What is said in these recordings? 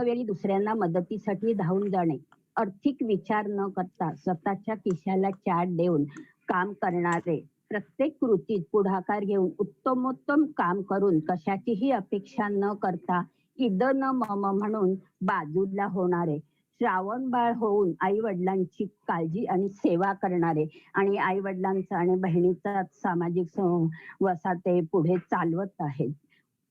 वेळी दुसऱ्यांना मदतीसाठी धावून जाणे, आर्थिक विचार न करता स्वतःच्या खिशाला चाट देऊन काम करणारे, प्रत्येक कृतीत पुढाकार घेऊन उत्तमोत्तम काम करून कशाचीही अपेक्षा न करता इद न मम म्हणून बाजूला होणारे, श्रावणबाळ होऊन आई वडिलांची काळजी आणि सेवा करणारे आणि आई वडिलांचा आणि बहिणीचा सामाजिक वसा ते पुढे चालवत आहेत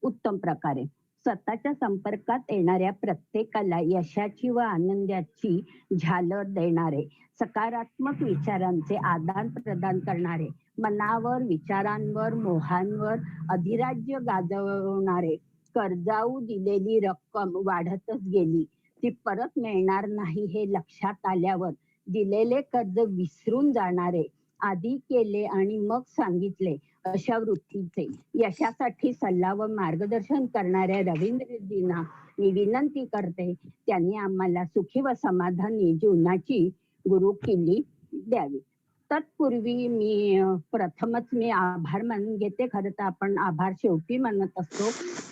उत्तम प्रकारे. स्वतःच्या संपर्कात येणाऱ्या प्रत्येकाला यशाची व आनंदाची झालर देणारे, सकारात्मक विचारांचे आदान प्रदान करणारे, मनावर विचारांवर मोहांवर अधिराज्य गाजवणारे, कर्जाऊ दिलेली रक्कम वाढतच गेली, ती परत मिळणार नाही हे लक्षात आल्यावर दिलेले कर्ज विसरून जाणारे, आधी केले आणि मग सांगितले अशा वृत्तीचे, यशासाठी सल्ला व मार्गदर्शन करणाऱ्या रवींद्रजींना मी विनंती करते, त्यांनी आम्हाला सुखी व समाधानी जीवनाची गुरुकिल्ली द्यावी. तत्पूर्वी प्रथमच मी आभार मानून घेते. खरं तर आपण आभार शेवटी मानत असतो,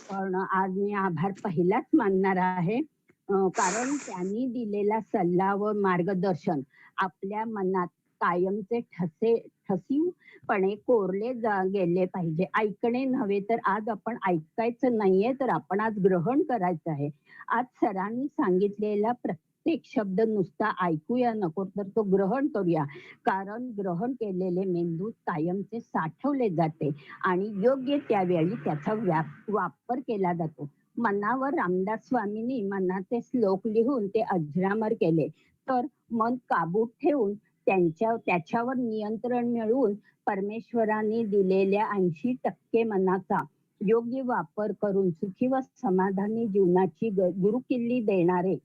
पण आज मी आभार पहिलाच मानणार आहे. कारण त्यांनी दिलेला सल्ला व मार्गदर्शन आपल्या मनात कायमचे ठसीवपणे कोरले गेले पाहिजे. ऐकणे नव्हे तर आज आपण ऐकायचं नाहीये, तर आपण आज ग्रहण करायचं आहे. आज सरांनी सांगितलेला प्रत्येक शब्द नुसता ऐकूया नको, तर तो ग्रहण करूया. कारण ग्रहण केलेले मेंदूत कायमचे साठवले जाते आणि योग्य त्यावेळी त्याचा वापर केला जातो. मनावर रामदास स्वामींनी मनाचे श्लोक लिहून ते अजरामर केले. तर मन काबूत ठेवून त्याच्यावर नियंत्रण मिळवून परमेश्वरांनी दिलेल्या 80% मनाचा योग्य वापर करून सुखी व समाधानी जीवनाची गुरुकिल्ली देणारे,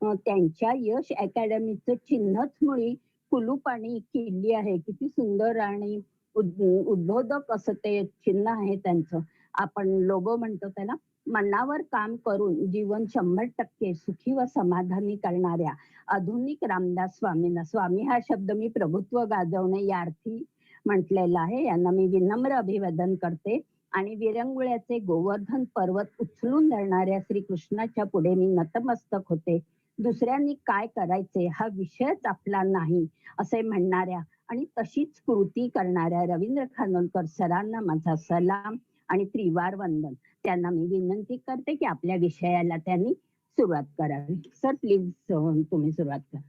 त्यांच्या यश अकॅडमीचं चिन्हच मुळी कुलूप आणि किल्ली आहे. किती सुंदर आणि उद्बोधक असं ते चिन्ह आहे त्यांचं. आपण लोगो म्हणतो त्याला. मनावर काम करून जीवन 100% सुखी व समाधानी करणाऱ्या आधुनिक रामदास स्वामींना, स्वामी हा शब्द मी प्रभुत्व गाजवणे या अर्थी म्हटलेला आहे, यांना मी विनम्र अभिवादन करते. आणि विरंगुळ्याचे गोवर्धन पर्वत उचलून धरणाऱ्या श्रीकृष्णाच्या पुढे मी नतमस्तक होते. दुसऱ्यांनी काय करायचे हा विषयच आपला नाही असे म्हणणाऱ्या आणि तशीच कृती करणाऱ्या रवींद्र खानोलकर सरांना माझा सलाम आणि त्रिवार वंदन. त्यांना मी विनंती करते की आपल्या विषयाला त्यांनी सुरुवात करावी. सर प्लीज तुम्ही सुरुवात करा.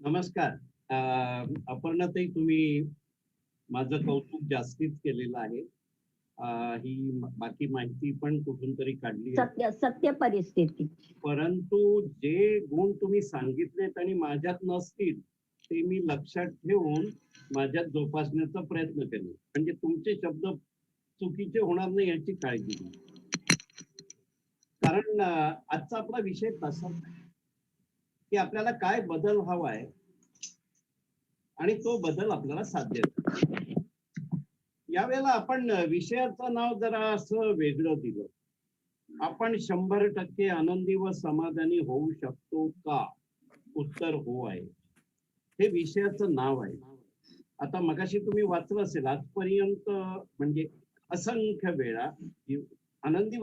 नमस्कार. अपर्णाताई, तुम्ही माझं कौतुक जास्तीच केलेलं आहे. ही बाकी माहिती पण कुठून तरी काढली, सत्य परिस्थिती. परंतु जे गुण तुम्ही सांगितलेत आणि माझ्यात नसतील ते मी लक्षात ठेवून माझ्यात जोपासण्याचा प्रयत्न केला. म्हणजे तुमचे शब्द चुकीचे होणार नाही याची काळजी घ्या. कारण आजचा आपला विषय तसाच आहे की आपल्याला काय बदल हवा आहे आणि तो बदल आपल्याला साध्य आहे. यावेळेला आपण विषयाचं नाव जरा असं वेगळं दिलं. आपण 100% आनंदी व समाधानी होऊ शकतो का? उत्तर हो आहे. हे विषयाचं नाव आहे. आता मगाशी तुम्ही वाचलं असेल, आजपर्यंत म्हणजे असंख्य वेळा आनंदी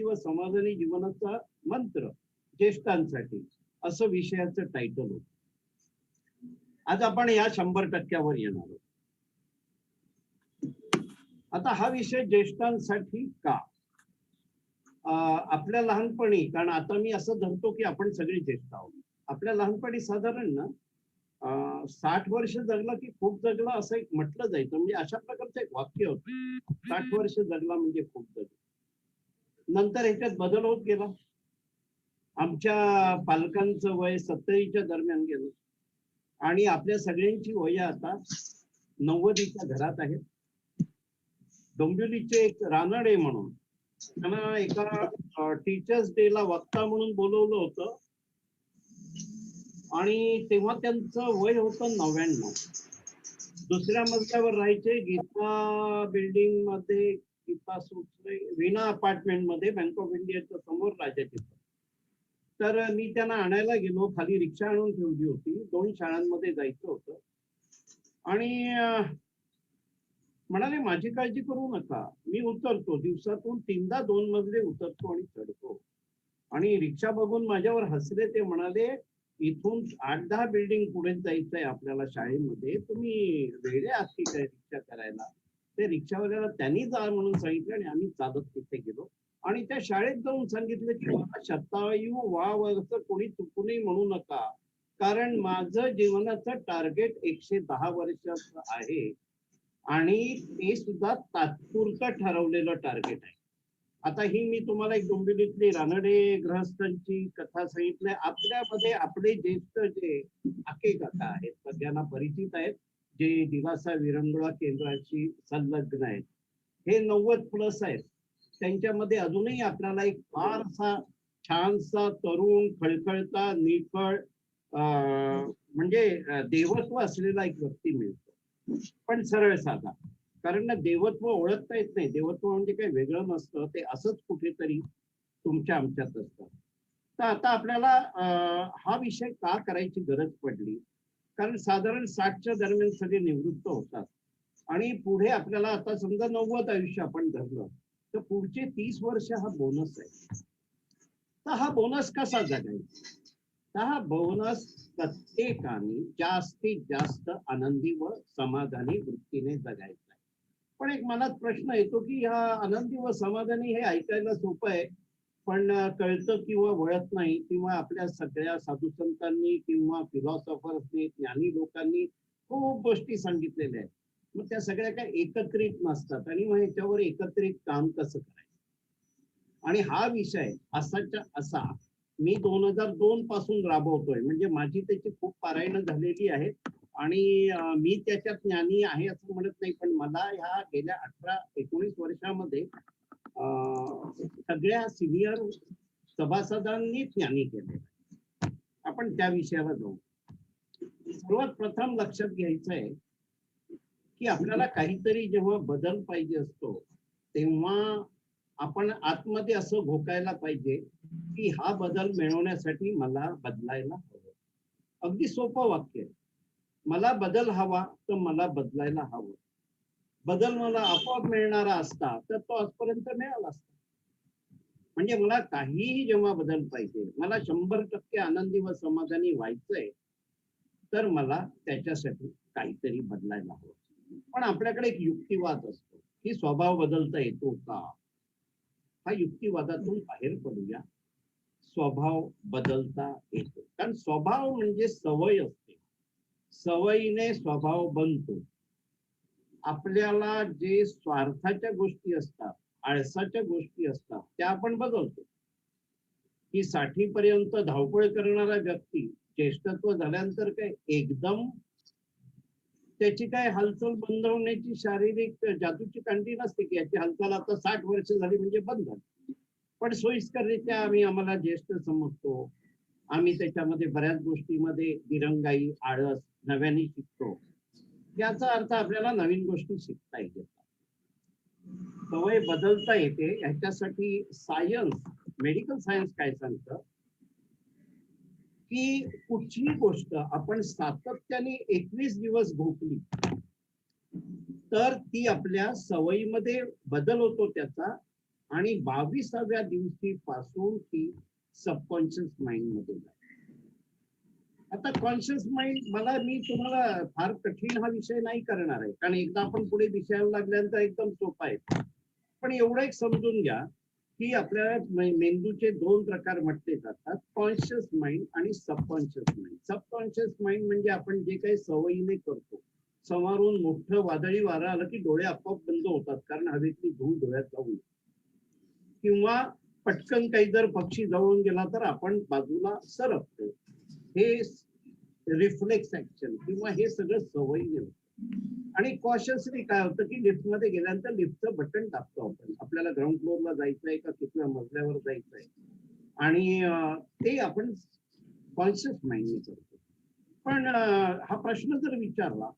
व समाधानी जीवनाचा मंत्र ज्येष्ठांसाठी असं विषयाचं टायटल होतं. आज आपण या 100%वर येणार आहोत. आता हा विषय ज्येष्ठांसाठी का? आपल्या लहानपणी, कारण आता मी असं धरतो की आपण सगळे ज्येष्ठ आहोत. आपल्या लहानपणी साधारण ना 60 वर्ष जगला की खूप जगला असं एक म्हटलं जायचं. म्हणजे अशा प्रकारचं एक वाक्य होतं, 60 वर्ष जगला म्हणजे खूप जगला. नंतर ह्याच्यात बदल होत गेला. आमच्या पालकांचं वय 70च्या दरम्यान गेलं आणि आपल्या सगळ्यांची वय आता 90च्या घरात आहेत. डोंबिवलीचे एक रानडे म्हणून, त्यांना एका टीचर्स डे ला वक्ता म्हणून बोलवलं होतं आणि तेव्हा त्यांचं वय होतं 99. दुसऱ्या मजल्यावर राहायचे, गीता बिल्डिंग मध्ये, गीता वीणा अपार्टमेंट मध्ये, बँक ऑफ इंडियाच्या समोर राजाचे. तर मी त्यांना आणायला गेलो. खाली रिक्षा आणून ठेवली होती. 2 शाळांमध्ये जायचं होतं आणि म्हणाले माझी काळजी करू नका, मी उतरतो. दिवसातून 3दा 2 मजले उतरतो आणि चढतो. आणि रिक्षा बघून माझ्यावर हसले. ते म्हणाले, इथून 8-10 बिल्डिंग पुढे जायचंय आपल्याला शाळेमध्ये, तुम्ही वेडे आहात की काय रिक्षा करायला? ते रिक्षावाल्याला त्यांनी जा म्हणून सांगितलं आणि आम्ही चालत तिथे गेलो आणि त्या शाळेत जाऊन सांगितलं की मला शतायू व्हाव असं कोणी चुकूनही म्हणू नका, कारण माझं जीवनाचं टार्गेट 110 वर्षाचं आहे आणि ते सुद्धा तात्पुरतं ठरवलेलं टार्गेट आहे. आता ही मी तुम्हाला एक डोंबिवलीतली रानडे ग्रहस्थांची कथा सांगितली. आपल्यामध्ये आपले ज्येष्ठ जे आके काका आहेत, सगळ्यांना परिचित आहेत, जे दिलासा विरंगुळा केंद्राशी संलग्न आहेत, हे 90 प्लस आहेत. त्यांच्यामध्ये अजूनही आपल्याला एक फारसा छानसा तरुण खळखळता निळकळ म्हणजे देवत्व असलेला एक व्यक्ती मिळतो, पण सरळ साधा. कारण ना देवत्व ओळखता येत नाही. देवत्व म्हणजे काही वेगळं नसतं, ते असंच कुठेतरी तुमच्या आमच्यात असतं. तर आता आपल्याला हा विषय का करायची गरज पडली, कारण साधारण 60च्या दरम्यान सगळे निवृत्त होतात आणि पुढे आपल्याला आता समजा 90 आयुष्य आपण धरलं, तर पुढचे 30 वर्ष हा बोनस आहे. तर हा बोनस कसा जगायचा? तर हा बोनस प्रत्येकाने जास्तीत जास्त आनंदी व समाधानी वृत्तीने जगायचा. पण एक मनात प्रश्न येतो की हा आनंदी व समाधानी हे ऐकायला सोपं आहे, पण कळतं किंवा वळत नाही, किंवा आपल्या सगळ्या साधुसंतांनी किंवा फिलॉसॉफर्सनी ज्ञानी लोकांनी खूप गोष्टी सांगितलेल्या आहेत. मग त्या सगळ्या काही एकत्रित नसतात आणि मग ह्याच्यावर एकत्रित काम कसं करायचं. आणि हा विषय असाच्या असा मी 2002 पासून राबवतोय, म्हणजे माझी त्याची खूप पारायणं झालेली आहेत आणि मी त्याच्यात ज्ञानी आहे असं म्हणत नाही, पण मला ह्या गेल्या 18-19 वर्षामध्ये सगळ्या सिनियर सभासदांनी ज्ञानी केले. आपण त्या विषयाला जाऊ. सर्वात प्रथम लक्षात घ्यायचं आहे की आपल्याला काहीतरी जेव्हा बदल पाहिजे असतो, तेव्हा आपण आतमध्ये असं घोकायला पाहिजे की हा बदल मिळवण्यासाठी मला बदलायला हवं. अगदी सोपं वाक्य. मला बदल हवा तर मला बदलायला हवं. बदल मला आपोआप मिळणारा असता तर तो आजपर्यंत मिळाला असता. म्हणजे मला काहीही जेव्हा बदल पाहिजे, मला 100% आनंदी व समाधानी व्हायचंय, तर मला त्याच्यासाठी काहीतरी बदलायला हवं. पण आपल्याकडे एक युक्तिवाद असतो की स्वभाव बदलता येतो का? हा युक्तिवादातून बाहेर पडूया. स्वभाव बदलता येतो, कारण स्वभाव म्हणजे सवय असते, सवयीने स्वभाव बनतो. आपल्याला जे स्वार्थाच्या गोष्टी असतात, आळसाच्या गोष्टी असतात, त्या आपण बदलतो. की 60 पर्यंत धावपळ करणारा व्यक्ती ज्येष्ठत्व झाल्यानंतर काय एकदम त्याची काय हालचाल बंद होण्याची शारीरिक जादूची कांडी नसते की याची हालचाल आता 60 वर्ष झाली म्हणजे बंद झाली. पण सोयीस्कररित्या आम्हाला ज्येष्ठ समजतो. आम्ही त्याच्यामध्ये बऱ्याच गोष्टीमध्ये दिरंगाई, आळस नव्याने शिकतो. याचा अर्थ आपल्याला नवीन गोष्टी शिकता येतात. सवय बदलता येते. ह्याच्यासाठी सायन्स, मेडिकल सायन्स काय सांगतं की कुठची गोष्ट आपण सातत्याने 21 दिवस भोगली तर ती आपल्या सवयीमध्ये बदल होतो त्याचा, आणि 22व्या दिवशी पासून ती सबकॉन्शियस माइंड मध्ये जाते. आता कॉन्शियस माइंड मी तुम्हाला फार कठीण हा विषय नाही करणार आहे, कारण एकदा आपण पुढे विषयाला लागल्यानंतर एकदम सोपा आहे. पण एवढं एक समजून घ्या की आपल्या मेंदूचे 2 प्रकार म्हटले जातात, कॉन्शियस माइंड आणि सबकॉन्शियस माइंड. सबकॉन्शियस माइंड म्हणजे आपण जे काही सवयीने करतो. समोरून मोठं वादळी वारं आलं की डोळे आपोआप बंद होतात, कारण हवेतली धूळ डोळ्यात जाऊ, किंवा पटकन काही जर पक्षी जवळून गेला तर आपण बाजूला सरकतो. हे रिफ्लेक्स ऍक्शन किंवा हे सगळं सवयीने होतं. आणि कॉशियसली काय होतं की लिफ्टमध्ये गेल्यानंतर लिफ्टचं बटन दाबतो आपण, आपल्याला ग्राउंड फ्लोअरला जायचंय का कितव्या मजल्यावर जायचंय, आणि ते आपण कॉन्शियस माइंडने करतो. पण हा प्रश्न जर विचारला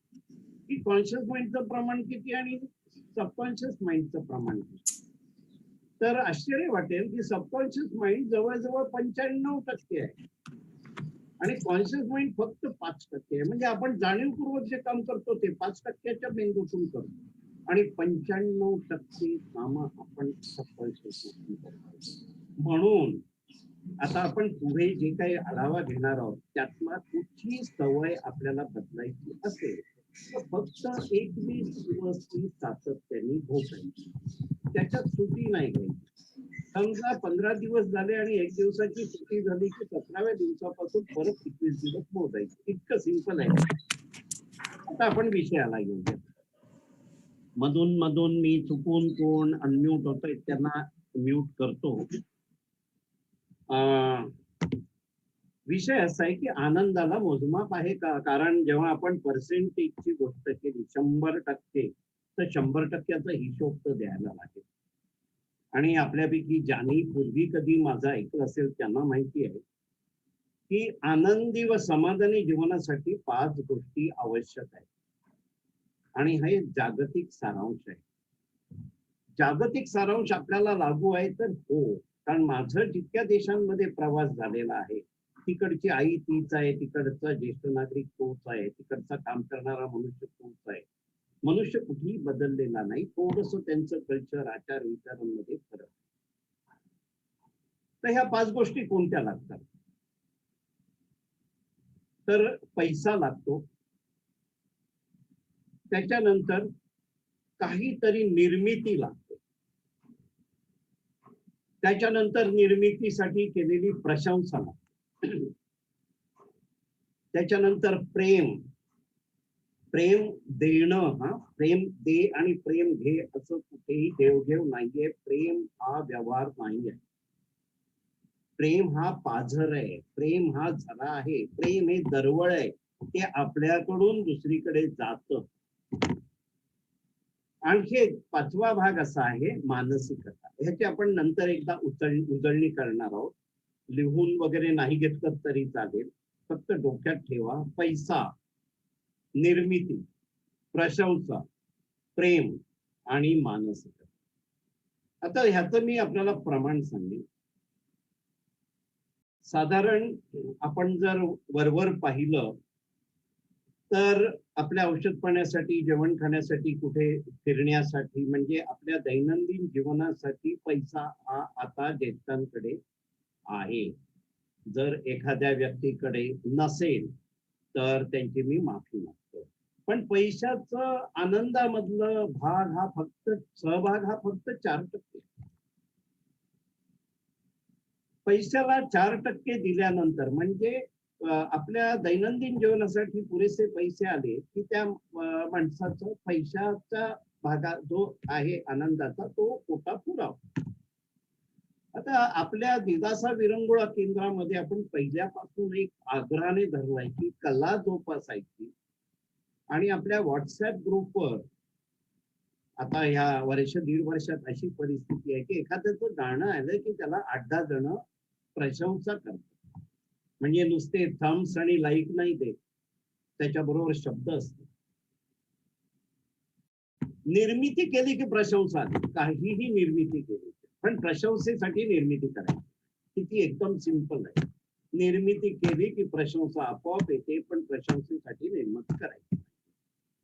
की कॉन्शियस माइंडचं प्रमाण किती आणि सबकॉन्शियस माइंडचं प्रमाण किती, तर आश्चर्य वाटेल की सबकॉन्शियस माइंड जवळजवळ 95% आहे आणि कॉन्शियस माइंड फक्त 5% आहे. म्हणजे आपण जाणीवपूर्वक जे काम करतो ते 5%च्या मेंदूतून करतो आणि 95% कामं आपण सबकॉन्शियस करतो. म्हणून आता आपण पुढे जे काही आढावा घेणार आहोत त्यातला कुठची सवय आपल्याला बदलायची असेल तर फक्त 21 दिवस ती सातत्याने भोगायची, त्याच्यात सुटी नाही घ्यायची. समजा 15 दिवस झाले आणि 1 दिवसाची सुट्टी झाली की 17व्या दिवसापासून परत 21 दिवस मोजायचे. इतकं सिंपल आहे. आता आपण विषयाला घेऊया. मधून मधून मी चुकून कोण अनम्यूट होतोय त्यांना म्यूट करतो. अं, विषय असा आहे की आनंदाला मोजमाप आहे का? कारण जेव्हा आपण पर्सेंटेजची गोष्ट केली 100%, तर 100%चा हिशोब तर द्यायला लागेल. आणि आपल्यापैकी ज्यांनी पूर्वी कधी माझं ऐकलं असेल त्यांना माहिती आहे की आनंदी व समाधानी जीवनासाठी 5 गोष्टी आवश्यक आहेत. आणि हा एक जागतिक सारांश आहे. जागतिक सारांश आपल्याला लागू आहे तर हो, कारण माझं जितक्या देशांमध्ये प्रवास झालेला आहे, तिकडची आई तीच आहे, तिकडचा ज्येष्ठ नागरिक तोच आहे, तिकडचा काम करणारा मनुष्य तोच आहे. मनुष्य कुठेही बदललेला नाही, थोडस त्यांचं कल्चर, आचार विचारांमध्ये फरक. तर ह्या 5 गोष्टी कोणत्या लागतात? तर पैसा लागतो, त्याच्यानंतर काहीतरी निर्मिती लागते, त्याच्यानंतर निर्मितीसाठी केलेली प्रशंसा लागते, त्याच्यानंतर प्रेम, प्रेम देणं, हा प्रेम दे आणि प्रेम घे असं कुठेही देवघेव नाहीये. प्रेम हा व्यवहार नाहीये. प्रेम हा पाझर आहे, प्रेम हा झरा आहे, प्रेम हे दरवळ आहे, ते आपल्याकडून दुसरीकडे जात. आणखी एक 5वा भाग असा आहे मानसिकता. ह्याची आपण नंतर एकदा उजळणी करणार आहोत. लिहून वगैरे नाही घेतलं तरी चालेल, फक्त डोक्यात ठेवा. पैसा, निर्मिती, प्रशंसा, प्रेम आणि मानसिकता. आता ह्याचं मी आपल्याला प्रमाण सांगेन. साधारण आपण जर वरवर पाहिलं तर आपल्या औषध पाण्यासाठी, जेवण खाण्यासाठी, कुठे फिरण्यासाठी, म्हणजे आपल्या दैनंदिन जीवनासाठी पैसा हा आता ज्येष्ठांकडे आहे. जर एखाद्या व्यक्तीकडे नसेल तर त्यांची मी माफी मागतो. पण पैशाचं आनंदामधलं भाग हा फक्त सहभाग हा फक्त 4%. पैशाला 4% दिल्यानंतर म्हणजे आपल्या दैनंदिन जीवनासाठी पुरेसे पैसे आले की त्या माणसाचा पैशाचा भागा जो आहे आनंदाचा तो पोटा पुरावा. आता आपल्या दिलासा विरंगुळा केंद्रामध्ये आपण पहिल्यापासून एक आग्रहाने धरलाय की कला जोपासायची. आणि आपल्या व्हॉट्सअप ग्रुपवर आता ह्या वर्ष 1.5 वर्षात अशी परिस्थिती आहे की एखाद्याचं गाणं आलं की त्याला 8-10 जण प्रशंसा करतात. म्हणजे नुसते थम्स आणि लाईक नाही देत, त्याच्याबरोबर शब्द असतात. निर्मिती केली की प्रशंसा आली, काहीही निर्मिती केली पण प्रशंसेसाठी निर्मिती करायची. किती एकदम सिंपल आहे. निर्मिती केली की प्रशंसा आपोआप येते, पण प्रशंसेसाठी निर्मिती करायची.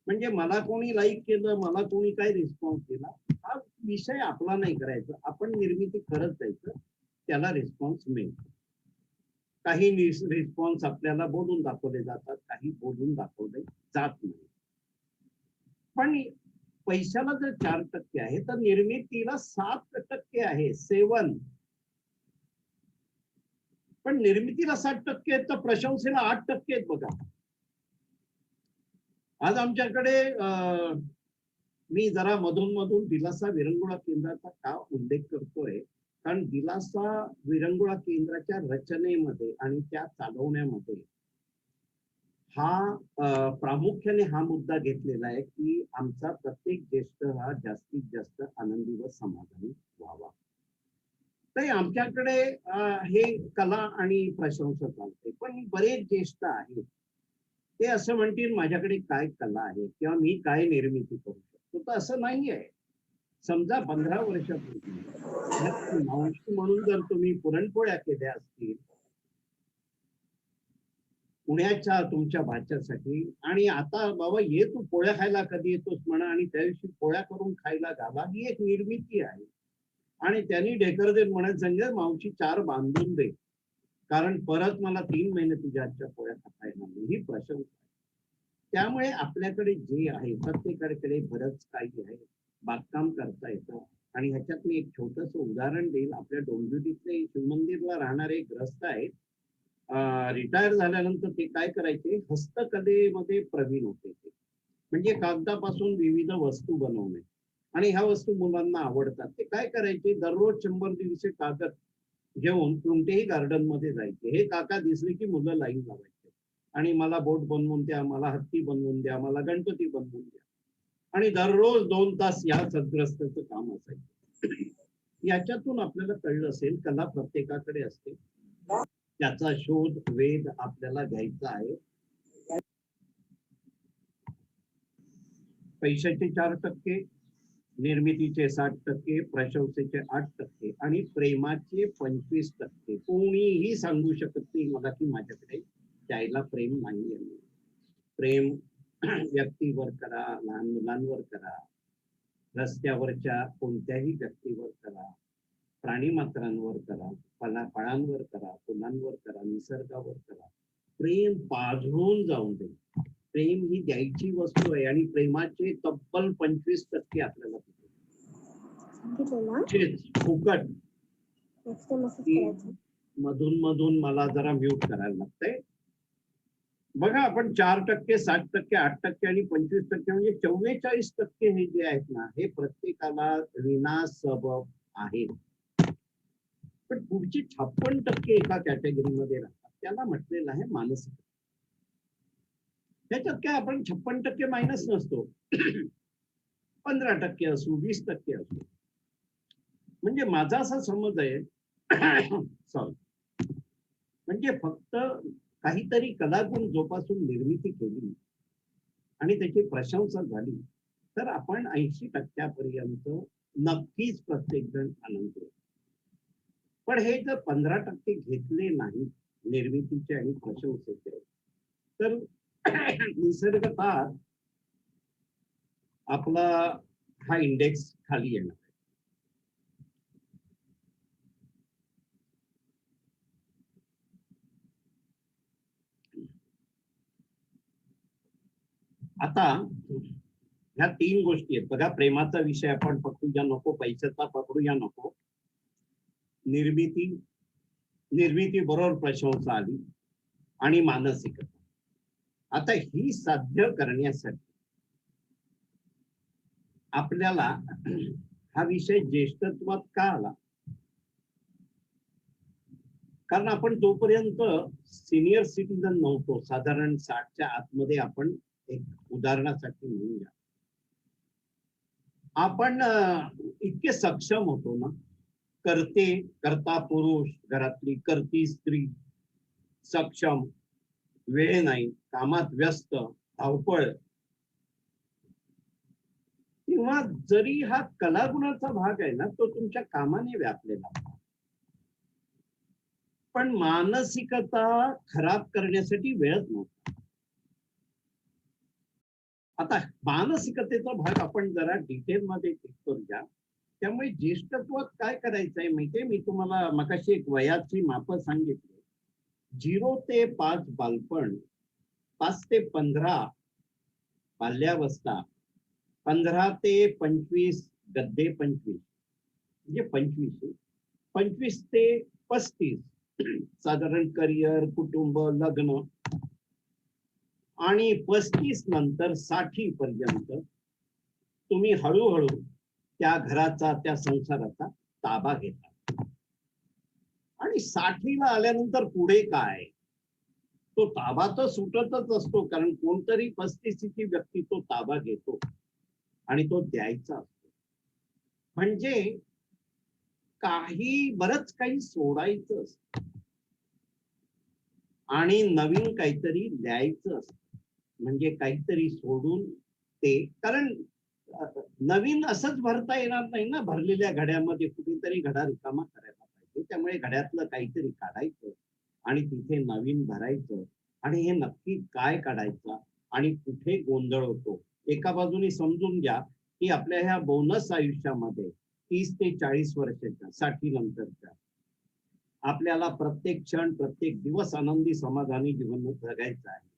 म्हणजे मला कोणी लाईक केलं, मला कोणी काय रिस्पॉन्स दिला, हा विषय आपला नाही करायचा. आपण निर्मिती करत जायचं, त्याला रिस्पॉन्स मिळतो. काही रिस्पॉन्स आपल्याला बोलून दाखवले जातात, काही बोलून दाखवले जात नाही. पण पैशाला जर 4% आहे तर निर्मितीला 7% आहे, 7. पण निर्मितीला 60% आहेत तर प्रशंसेला 8% आहेत बघा. आज आमच्याकडे मी जरा मधून मधून दिलासा विरंगुळा केंद्राचा का उल्लेख करतोय, कारण दिलासा विरंगुळा केंद्राच्या रचनेमध्ये आणि त्या चालवण्यामध्ये हा प्रामुख्याने हा मुद्दा घेतलेला आहे की आमचा प्रत्येक ज्येष्ठ हा जास्तीत जास्त आनंदी व समाधानी व्हावा. तर आमच्याकडे हे कला आणि प्रशंसा चालते. पण बरेच ज्येष्ठ आहेत ते असं म्हणतील माझ्याकडे काय कला आहे किंवा मी काय निर्मिती करू शकतो. तर असं नाही आहे. समजा 15 वर्षापूर्वी मावशी म्हणून जर तुम्ही पुरणपोळ्या केल्या असतील पुण्याच्या तुमच्या भाच्यासाठी, आणि आता बाबा ये तू पोळ्या खायला कधी येतोस म्हणा आणि त्या दिवशी पोळ्या करून खायला घाला, ही एक निर्मिती आहे. आणि त्यांनी ढेकर देत म्हणत सांगितलं मावशी 4 बांधून दे. कारण परत मला 3 महिने तुझ्या हातच्या पोळ्या खाता येणार नाही, ही प्रशंसा आहे. त्यामुळे आपल्याकडे जे आहे प्रत्येकाकडे बरंच काही आहे, बागकाम करता येतं. आणि ह्याच्यात मी एक छोटस उदाहरण देईल. आपल्या डोंबिवलीतले शिवमंदिरला राहणारे एक ग्रस्त आहेत. रिटायर झाल्यानंतर ते काय करायचे, हस्तकलेमध्ये प्रवीण होते ते. म्हणजे कागदापासून विविध वस्तू बनवणे, आणि ह्या वस्तू मुलांना आवडतात. ते काय करायचे, दररोज 100-150 कागद घेऊन कोणत्याही गार्डन मध्ये जायचे. हे काका दिसले की मुलं लाईन लावायचे आणि मला बोट बनवून द्या, मला हत्ती बनवून द्या, मला गणपती बनवून द्या. आणि दररोज 2 तास या सद्ग्रस्ताचं काम असायचं. याच्यातून आपल्याला कळलं असेल, कला प्रत्येकाकडे असते, त्याचा शोध वेध आपल्याला घ्यायचा आहे. पैशाचे 4%, निर्मितीचे 60%, प्रशंसेचे 8% आणि प्रेमाचे 25%. कोणीही सांगू शकत नाही मला की माझ्याकडे द्यायला प्रेम नाही आहे. प्रेम व्यक्तीवर करा, लहान मुलांवर करा, रस्त्यावरच्या कोणत्याही व्यक्तीवर करा, प्राणी मात्रांवर करा, फळांवर करा, फुलांवर करा, निसर्गावर करा. प्रेम पाझरून जाऊन दे. प्रेम ही द्यायची वस्तू आहे आणि प्रेमाचे तब्बल 25% आपल्याला फुकट. मधून मधून मला जरा म्यूट करायला लागतंय. बघा, आपण 4%, 60%, 8% आणि 25% म्हणजे 44% हे जे आहेत ना, हे प्रत्येकाला विनासबब आहेत. पण पुढची 56% एका कॅटेगरीमध्ये राहतात. त्याला म्हटलेलं आहे मानसिक. त्याच्यात काय आपण 56% मायनस नसतो. 15% असू, 20% असू. म्हणजे माझा असा समज आहे, सॉरी, म्हणजे फक्त काहीतरी कलागुण जोपासून निर्मिती केली आणि त्याची प्रशंसा झाली तर आपण 80% नक्कीच प्रत्येक जण आनंद होतो. पण हे जर 15% घेतले नाही निर्मितीचे आणि प्रशंसेचे, तर निसर्गतः आपला हा इंडेक्स खाली येणार. आता ह्या 3 गोष्टी आहेत बघा. प्रेमाचा विषय आपण पकडूया नको, पैशाचा पकडूया नको, निर्मिती बरोबर प्रशंसा आली आणि मानसिकता. आता ही साध्य करण्यासाठी आपल्याला हा विषय ज्येष्ठत्वात का आला, कारण आपण तोपर्यंत सिनियर सिटीजन नव्हतो. साधारण 60च्या आतमध्ये आपण, एक उदाहरणासाठी म्हणूया, आपण इतके सक्षम होतो ना. करता पुरुष, घरातली करती स्त्री, सक्षम, वेळ नाही, कामात व्यस्त, धावपळ. किंवा जरी हा कलागुणाचा भाग आहे ना, तो तुमच्या कामाने व्यापलेला, पण मानसिकता खराब करण्यासाठी वेळच नव्हता. आता मानसिकतेचा भाग आपण जरा डिटेल मध्ये चेक करूया. त्यामुळे ज्येष्ठत्वात काय करायचंय माहितीये, मी तुम्हाला मगाशी एक वयाची माप सांगितली. 0 ते 5 बालपण, 5 ते 15 बाल्यावस्था, 15 ते 25 गद्दे 25 म्हणजे 25 ते 35 साधारण करिअर, कुटुंब, लग्न, आणि 35 नंतर 60 पर्यंत तुम्ही हळूहळू त्या घराचा, त्या संसाराचा ताबा घेता. आणि 60ला आल्यानंतर पुढे काय, तो ताबा तर सुटतच असतो, कारण कोणतरी 35ची व्यक्ती तो ताबा घेतो आणि तो द्यायचा असतो. म्हणजे बरंच काही सोडायचं असतं आणि नवीन काहीतरी द्यायचं असतं. म्हणजे काहीतरी सोडून ते, कारण नवीन असंच भरता येणार नाही ना. भरलेल्या घड्यामध्ये कुठेतरी घडा रिकामा करायला पाहिजे. त्यामुळे घड्यातलं काहीतरी काढायचं आणि तिथे नवीन भरायचं. आणि हे नक्की काय काढायचं आणि कुठे गोंधळ होतो. एका बाजूने समजून घ्या की आपल्या ह्या बोनस आयुष्यामध्ये 30 ते 40 वर्षाच्या, 60 नंतरच्या, आपल्याला प्रत्येक क्षण प्रत्येक दिवस आनंदी समाधानी जीवन जगायचं आहे.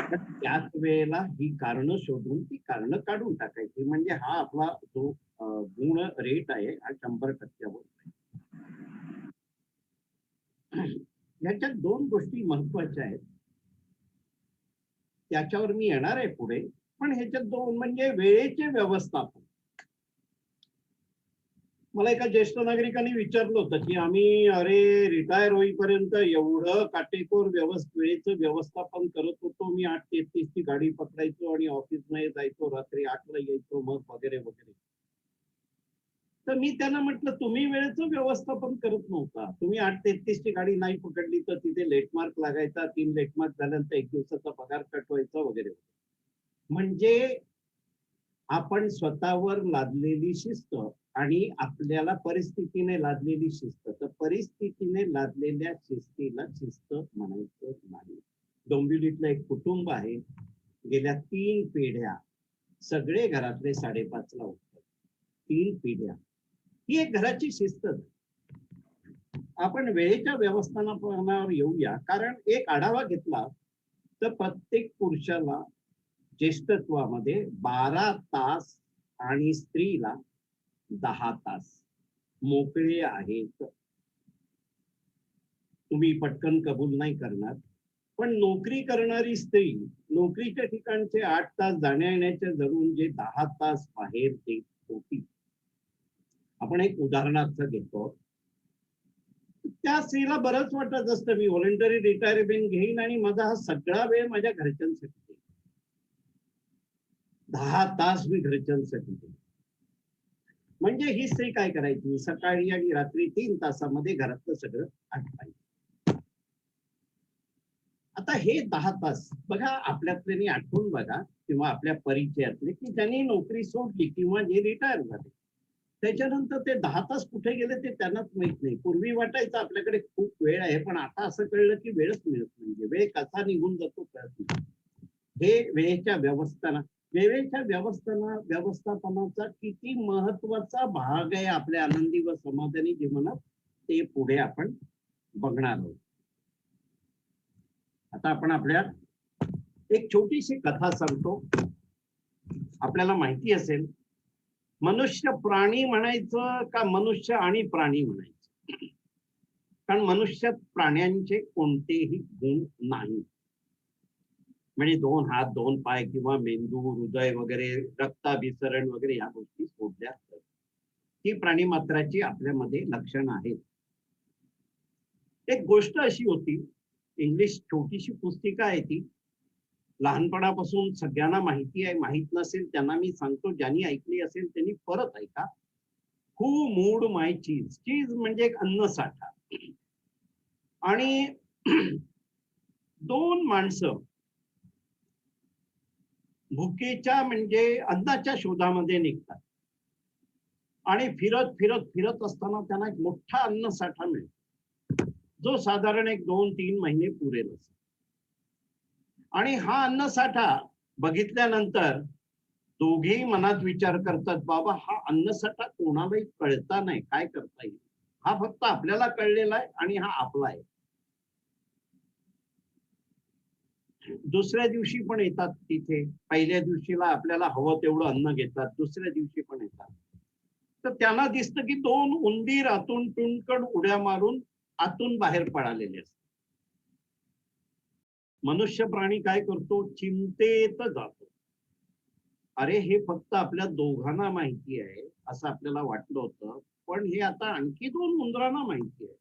तर त्याच वेळेला ही कारणं शोधून ती कारणं काढून टाकायची. म्हणजे हा आपला जो गुण रेट आहे हा 100% ह्याच्यात दोन गोष्टी महत्वाच्या आहेत. त्याच्यावर मी येणार आहे पुढे. पण ह्याच्यात दोन म्हणजे वेळेचे व्यवस्थापन. मला एका ज्येष्ठ नागरिकांनी विचारलं होतं की आम्ही रिटायर होईपर्यंत एवढं काटेकोर वेळेचं व्यवस्थापन करत होतो. मी 8:33 ची गाडी पकडायचो आणि ऑफिसमध्ये जायचो, रात्री 8 ला यायचो मग वगैरे वगैरे. तर मी त्यांना म्हटलं तुम्ही वेळेचं व्यवस्थापन करत नव्हता. तुम्ही 8:33 ची गाडी नाही पकडली तर तिथे लेटमार्क लागायचा. 3 लेटमार्क झाल्यानंतर 1 दिवसाचा पगार कट व्हायचा वगैरे. म्हणजे आपण स्वतःवर लादलेली शिस्त आणि आपल्याला परिस्थितीने लादलेली शिस्त. तर परिस्थितीने लादलेल्या शिस्तीला शिस्त म्हणायचं नाही. डोंबिवलीतलं एक कुटुंब आहे. गेल्या 3 पिढ्या सगळे घरातले 5:30 ला उठतात. 3 पिढ्या. ही एक घराची शिस्त. आपण वेळेच्या व्यवस्थापनावर येऊया. कारण एक आढावा घेतला तर प्रत्येक पुरुषाला ज्येष्ठत्वामध्ये 12 तास आणि स्त्रीला 10 तास मोकळे आहेत. तुम्ही पटकन कबूल नाही करणार. पण नोकरी करणारी स्त्री नोकरीच्या ठिकाणचे 8 तास जाण्या येण्याचे धरून जे 10 तास बाहेर देत होती. आपण एक उदाहरणार्थ घेतो. त्या स्त्रीला बरंच वाटत असतं मी व्हॉलंटरी रिटायरमेंट घेईन आणि माझा हा सगळा वेळ माझ्या घरच्यांसाठी देईन. 10 तास मी घरच्यांसाठी देईन. म्हणजे ही स्त्री काय करायची सकाळी आणि रात्री 3 तासामध्ये घरातलं सगळं आटपायचं. आता हे 10 तास बघा आपल्यातले आठवून बघा किंवा आपल्या परिचयातले की ज्यांनी नोकरी सोडली किंवा जे रिटायर झाले त्याच्यानंतर ते 10 तास कुठे गेले ते त्यांनाच माहित नाही. पूर्वी वाटायचं आपल्याकडे खूप वेळ आहे पण आता असं कळलं की वेळच मिळत नाही. वेळ कसा निघून जातो कळत नाही. हे वेळेच्या वेळेच्या व्यवस्थापनाचा किती महत्वाचा भाग आहे आपल्या आनंदी व समाधानी जीवनात ते पुढे आपण बघणार आहोत. आता आपण आपल्या एक छोटीशी कथा सांगतो. आपल्याला माहिती असेल मनुष्य प्राणी म्हणायचं का मनुष्य आणि प्राणी म्हणायचं. कारण मनुष्यात प्राण्यांचे कोणतेही गुण नाही. म्हणजे 2 हात 2 पाय किंवा मेंदू हृदय वगैरे रक्ताभिसरण वगैरे ह्या गोष्टी सोडल्या असतात. ही प्राणी मात्राची आपल्यामध्ये लक्षण आहेत. एक गोष्ट अशी होती इंग्लिश छोटीशी पुस्तिका आहे ती. लहानपणापासून सगळ्यांना माहिती आहे. माहित नसेल त्यांना मी सांगतो ज्यांनी ऐकली असेल त्यांनी परत ऐका. हू मूड माय चीज. चीज म्हणजे एक अन्नसाठा. आणि 2 माणसं भुकेच्या म्हणजे अन्नाच्या शोधामध्ये निघतात आणि फिरत फिरत फिरत असताना त्यांना एक मोठा अन्नसाठा मिळतो जो साधारण एक 2-3 महिने पुरेल असतो. आणि हा अन्नसाठा बघितल्यानंतर दोघेही मनात विचार करतात बाबा हा अन्नसाठा कोणालाही कळता नाही काय करता येईल. हा फक्त आपल्याला कळलेला आहे आणि हा आपला आहे. दुसऱ्या दिवशी पण येतात तिथे. पहिल्या दिवशीला आपल्याला हवं तेवढं अन्न घेतात. दुसऱ्या दिवशी पण येतात. तर त्यांना दिसतं की 2 उंदीर आतून टुणकड उड्या मारून आतून बाहेर पळालेले असतात. मनुष्य प्राणी काय करतो चिंतेत जातो. अरे हे फक्त आपल्या दोघांना माहिती आहे असं आपल्याला वाटलं होतं. पण हे आता आणखी 2 उंदरांना माहिती आहे.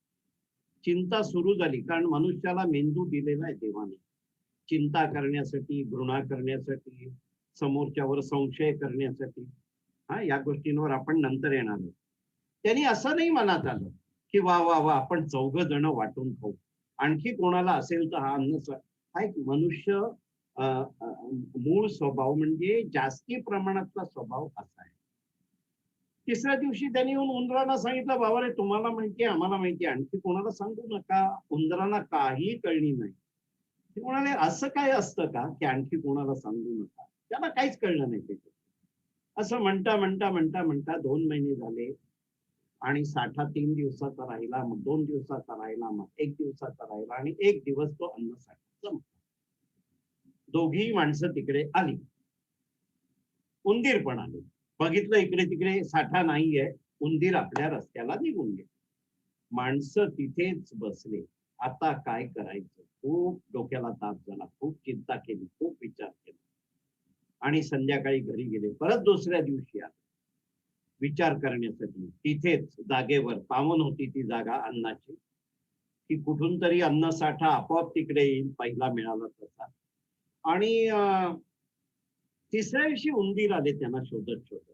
चिंता सुरू झाली कारण मनुष्याला मेंदू दिलेला आहे देवाने चिंता करण्यासाठी घृणा करण्यासाठी समोरच्यावर संशय करण्यासाठी. हा या गोष्टींवर आपण नंतर येणार आहोत. त्यांनी असं नाही मनात आलं की वा वा वा आपण 4 जण वाटून खाऊ. आणखी कोणाला असेल तर हा अन्न हा एक मनुष्य मूळ स्वभाव म्हणजे जास्ती प्रमाणातला स्वभाव असा आहे. तिसऱ्या दिवशी त्यांनी येऊन उंदरांना सांगितलं बाबा रे तुम्हाला माहिती आहे आम्हाला माहिती आहे आणखी कोणाला सांगू नका. उंदरांना काही कळली नाही. ते म्हणाले असं काय असतं का की आणखी कोणाला सांगू नका. त्याला काहीच कळलं नाही त्याच्यात. असं म्हणता म्हणता म्हणता म्हणता 2 महिने झाले. आणि साठा 3 दिवसाचा राहिला, मग 2 दिवसाचा राहिला, मग 1 दिवसाचा राहिला आणि 1 दिवस तो अन्न साठा संपला. दोघी माणसं तिकडे आली. उंदीर पण आले. बघितलं इकडे तिकडे साठा नाहीये. उंदीर आपल्या रस्त्याला निघून गेले. माणसं तिथेच बसले. आता काय करायचं? खूप डोक्याला ताप झाला, खूप चिंता केली, खूप विचार केला आणि संध्याकाळी घरी गेले. परत दुसऱ्या दिवशी आले विचार करण्यासाठी. तिथेच जागेवर पावन होती ती जागा अन्नाची, की कुठून तरी अन्न साठा आपोआप तिकडे येईल, पहिला मिळाला तसा. आणि तिसऱ्या दिवशी उंदीर आले त्यांना शोधत शोधत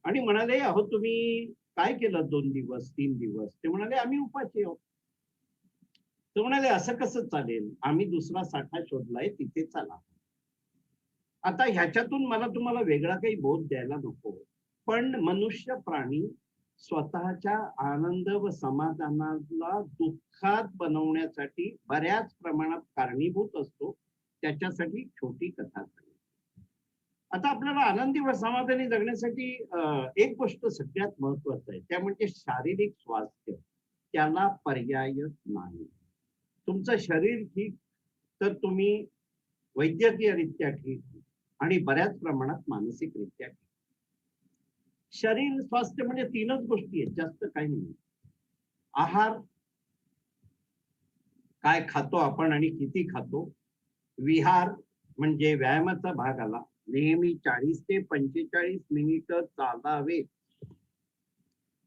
आणि म्हणाले, अहो तुम्ही काय केलं 2 दिवस 3 दिवस? ते म्हणाले, आम्ही उपाशी आहोत. ते म्हणाले, असं कसं चालेल? आम्ही दुसरा साठा शोधलाय, तिथे चला. आता ह्याच्यातून मला तुम्हाला वेगळा काही बोध द्यायला नको, पण मनुष्य प्राणी स्वतःच्या आनंद व समाधानाला दुःखात बनवण्यासाठी बऱ्याच प्रमाणात कारणीभूत असतो. त्याच्यासाठी छोटी कथा सांगितली. आता आपल्याला आनंदी व समाधानी जगण्यासाठी एक गोष्ट सगळ्यात महत्वाचं आहे, त्या म्हणजे शारीरिक स्वास्थ्य. त्याला पर्याय नाही. तुमचं शरीर ठीक तर तुम्ही वैद्यकीयरित्या ठीक आणि बऱ्याच प्रमाणात मानसिकरित्या ठीक. शरीर स्वास्थ्य म्हणजे 3च गोष्टी आहेत, जास्त काही नाही. आहार, काय खातो आपण आणि किती खातो. विहार म्हणजे व्यायामाचा भाग आला. नेहमी 40 ते 45 मिनिटं चालावे.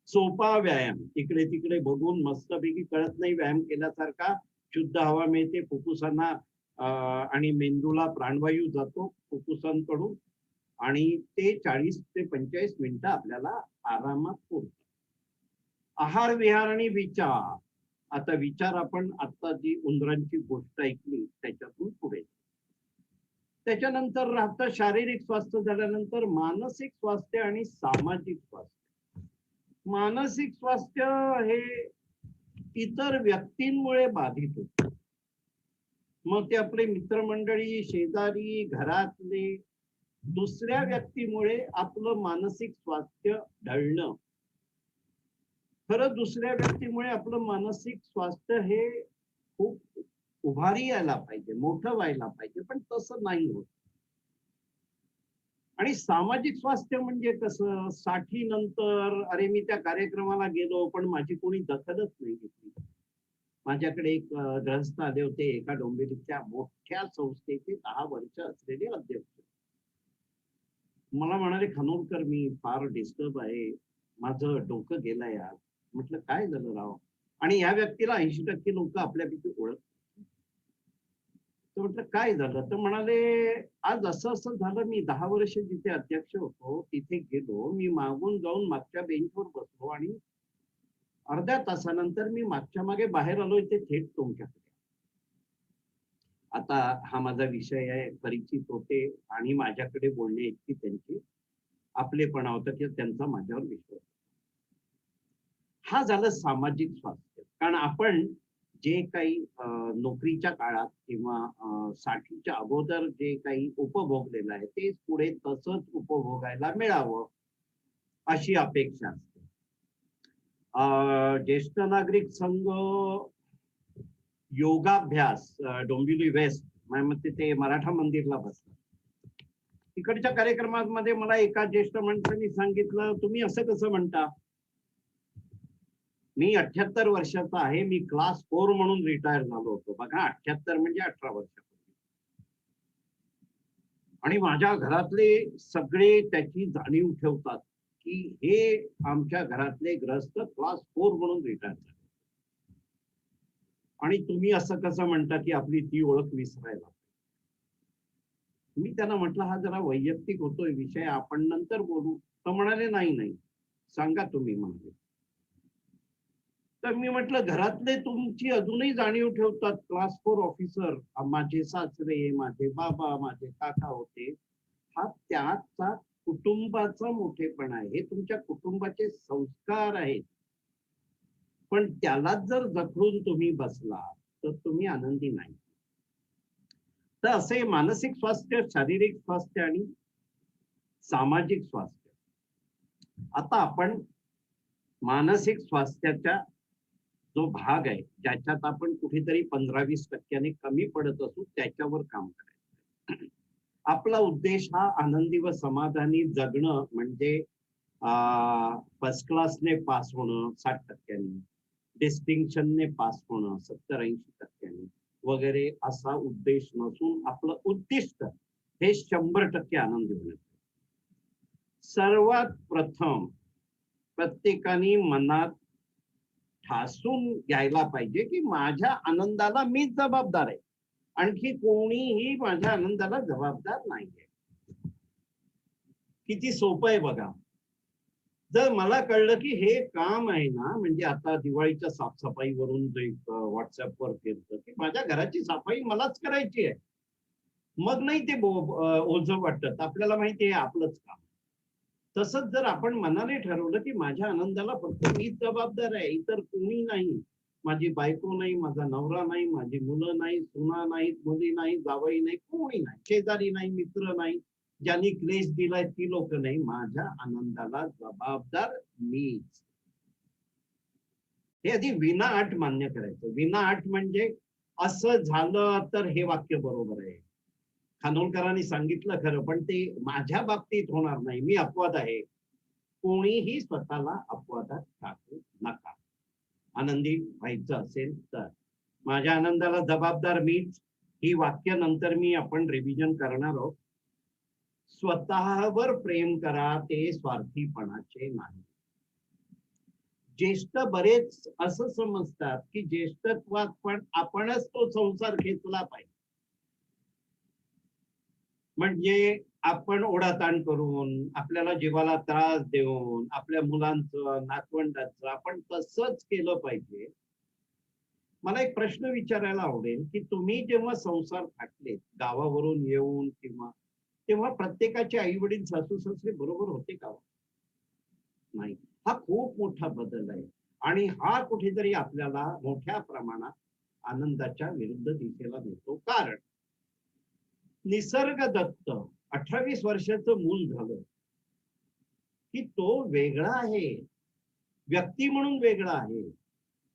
सोपा व्यायाम, इकडे तिकडे बघून मस्तपैकी कळत नाही व्यायाम केल्यासारखा. शुद्ध हवा मिळते फुफ्फुसांना आणि मेंदूला प्राणवायू जातो फुफ्फुसांकडून आणि ते 40 ते 45 मिनिटं आपल्याला आरामात पुरतात. आहार, विहार आणि विचार. आता विचार आपण आता जी उंदरांची गोष्ट ऐकली त्याच्यातून पुढे. त्याच्यानंतर राहतं शारीरिक स्वास्थ्य, झाल्यानंतर मानसिक स्वास्थ्य आणि सामाजिक स्वास्थ्य. मानसिक स्वास्थ्य हे इतर व्यक्तींमुळे बाधित होते. मग ते आपले मित्रमंडळी, शेजारी, घरातले, दुसऱ्या व्यक्तीमुळे आपलं मानसिक स्वास्थ्य ढळणं. खरं दुसऱ्या व्यक्तीमुळे आपलं मानसिक स्वास्थ्य हे खूप उभारी यायला पाहिजे, मोठं व्हायला पाहिजे, पण तसं नाही होत. आणि सामाजिक स्वास्थ्य म्हणजे कसं, 60 नंतर अरे मी त्या कार्यक्रमाला गेलो पण माझी कोणी दखलच नाही घेतली. माझ्याकडे एक ग्रहस्थ आले होते, एका डोंबिवलीच्या मोठ्या संस्थेचे 10 वर्ष असलेले अध्यक्ष. मला म्हणाले, खानोलकर मी फार डिस्टर्ब आहे, माझं डोकं गेलंय आज. म्हटलं काय झालं राव? आणि या व्यक्तीला 80% लोक आपल्यापैकी ओळख. तर म्हटलं काय झालं? तर म्हणाले, आज असं असं झालं, मी 10 वर्ष जिथे अध्यक्ष होतो तिथे गेलो, मी मागून जाऊन मागच्या बेंचवर बसलो आणि अर्ध्या तासानंतर मी मागच्या मागे बाहेर आलोय ते थेट तुमच्याकडे. आता हा माझा विषय आहे, परिचित होते आणि माझ्याकडे बोलणे इतकी त्यांची आपलेपणा होता की त्यांचा माझ्यावर विश्वास. हा झालं सामाजिक स्वास्थ्य. कारण आपण जे काही नोकरीच्या काळात किंवा 60च्या अगोदर जे काही उपभोगलेलं आहे ते पुढे तसंच उपभोगायला मिळावं अशी अपेक्षा असते. ज्येष्ठ नागरिक संघ योगाभ्यास डोंबिवली वेस्ट, माझ्या मते ते मराठा मंदिरला बसलं. तिकडच्या कार्यक्रमामध्ये मला एका ज्येष्ठ माणसाने सांगितलं, तुम्ही असं कसं म्हणता? मी 78 वर्षाचा आहे, मी क्लास 4 म्हणून रिटायर झालो होतो. बघा 78 म्हणजे 18 वर्षापूर्वी. आणि माझ्या घरातले सगळे त्याची जाणीव ठेवतात की हे आमच्या घरातले ग्रस्त क्लास 4 म्हणून रिटायर झाले. आणि तुम्ही असं कसं म्हणता की आपली ती ओळख विसरायला? मी त्यांना म्हटलं, हा जरा वैयक्तिक होतोय विषय, आपण नंतर बोलू. तर म्हणाले, नाही नाही सांगा तुम्ही म्हणाले. तर मी म्हटलं, घरातले तुमची अजूनही जाणीव ठेवतात, क्लास 4 ऑफिसर, माझे सासरे, माझे बाबा, माझे काका होते. हा त्याचा कुटुंबाचा मोठेपणा आहे, हे तुमच्या कुटुंबाचे संस्कार आहेत. पण त्यालाच जर जखडून तुम्ही बसला तर तुम्ही आनंदी नाही. तर असे मानसिक स्वास्थ्य, शारीरिक स्वास्थ्य आणि सामाजिक स्वास्थ्य. आता आपण मानसिक स्वास्थ्याचा जो भाग आहे ज्याच्यात आपण कुठेतरी 15-20% कमी पडत असू त्याच्यावर काम करायचं. आपला उद्देश हा आनंदी व समाधानी जगणं म्हणजे फर्स्ट क्लासने पास होणं 60%, डिस्टिंक्शनने पास होणं 70-80% वगैरे असा उद्देश नसून आपलं उद्दिष्ट हे 100% आनंदी होणं. सर्वात प्रथम प्रत्येकाने मनात ठासून घ्यायला पाहिजे की माझ्या आनंदाला मीच जबाबदार आहे, आणखी कोणीही माझ्या आनंदाला जबाबदार नाहीये. किती सोपं आहे बघा. जर मला कळलं की हे काम आहे ना, म्हणजे आता दिवाळीच्या साफसफाईवरून जे व्हॉट्सअपवर फिरतं की माझ्या घराची सफाई मलाच करायची आहे, मग नाही ते ओझं वाटत. आपल्याला माहिती आहे आपलंच काम. तसंच जर आपण मनाने ठरवलं की माझ्या आनंदाला फक्त मीच जबाबदार आहे, इतर कोणी नाही, माझी बायको नाही, माझा नवरा नाही, माझी मुलं नाही, सुना नाहीत, मुली नाही, जावई नाही, कोणी नाही, शेजारी नाही, मित्र नाही, ज्यांनी क्लेश दिलाय ती लोक नाही, माझ्या आनंदाला जबाबदार मीच. हे आधी विनाअट मान्य करायचं. विनाअट म्हणजे असं झालं तर हे वाक्य बरोबर आहे, खानोलकरांनी सांगितलं खरं, पण ते माझ्या बाबतीत होणार नाही, मी अपवाद आहे. कोणीही स्वतःला अपवादात टाकू नका. आनंदी व्हायचं असेल तर माझ्या आनंदाला जबाबदार मीच, ही वाक्य नंतर आपण रिव्हिजन करणार आहोत. स्वतःवर प्रेम करा, ते स्वार्थीपणाचे नाही. ज्येष्ठ बरेच असं समजतात की ज्येष्ठत्वात पण आपणच तो संसार खेचला पाहिजे, म्हणजे आपण ओढाताण करून आपल्याला जीवाला त्रास देऊन आपल्या मुलांचं नातवंडांचं आपण तसंच केलं पाहिजे. मला एक प्रश्न विचारायला आवडेल की तुम्ही जेव्हा संसार थाटले गावावरून येऊन किंवा तेव्हा प्रत्येकाचे आई वडील सासू सासरे बरोबर होते का? नाही. हा खूप मोठा बदल आहे आणि हा कुठेतरी आपल्याला मोठ्या प्रमाणात आनंदाच्या विरुद्ध दिशेला नेतो. कारण निसर्ग दत्त 18-20 वर्षाचं मूल झालं की तो वेगळा आहे, व्यक्ती म्हणून वेगळा आहे.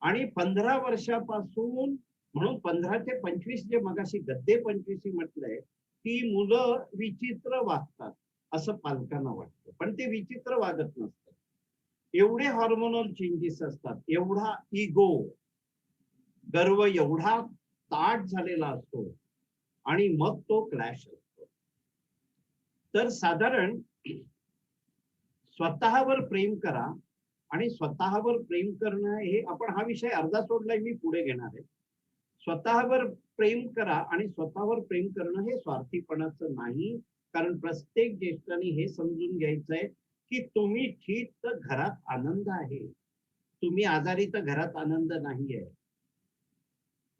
आणि 15 वर्षापासून म्हणून 15 ते 25 जे मगाशी गद्दे 25 म्हटलंय, ती मुलं विचित्र वागतात असं पालकांना वाटतं, पण ते विचित्र वागत नसतं. एवढे हार्मोनल चेंजेस असतात, एवढा इगो, गर्व एवढा ताट झालेला असतो आणि मग तो क्लॅश असतो. तर साधारण स्वतःवर प्रेम करा आणि स्वतःवर प्रेम करणं हे आपण हा विषय अर्धा सोडलाय, मी पुढे घेणार आहे. स्वतःवर प्रेम करा आणि स्वतःवर प्रेम करणं हे स्वार्थीपणाचं नाही. कारण प्रत्येक ज्येष्ठाने हे समजून घ्यायचंय की तुम्ही ठीक तर घरात आनंद आहे, तुम्ही आजारी तर घरात आनंद नाहीये.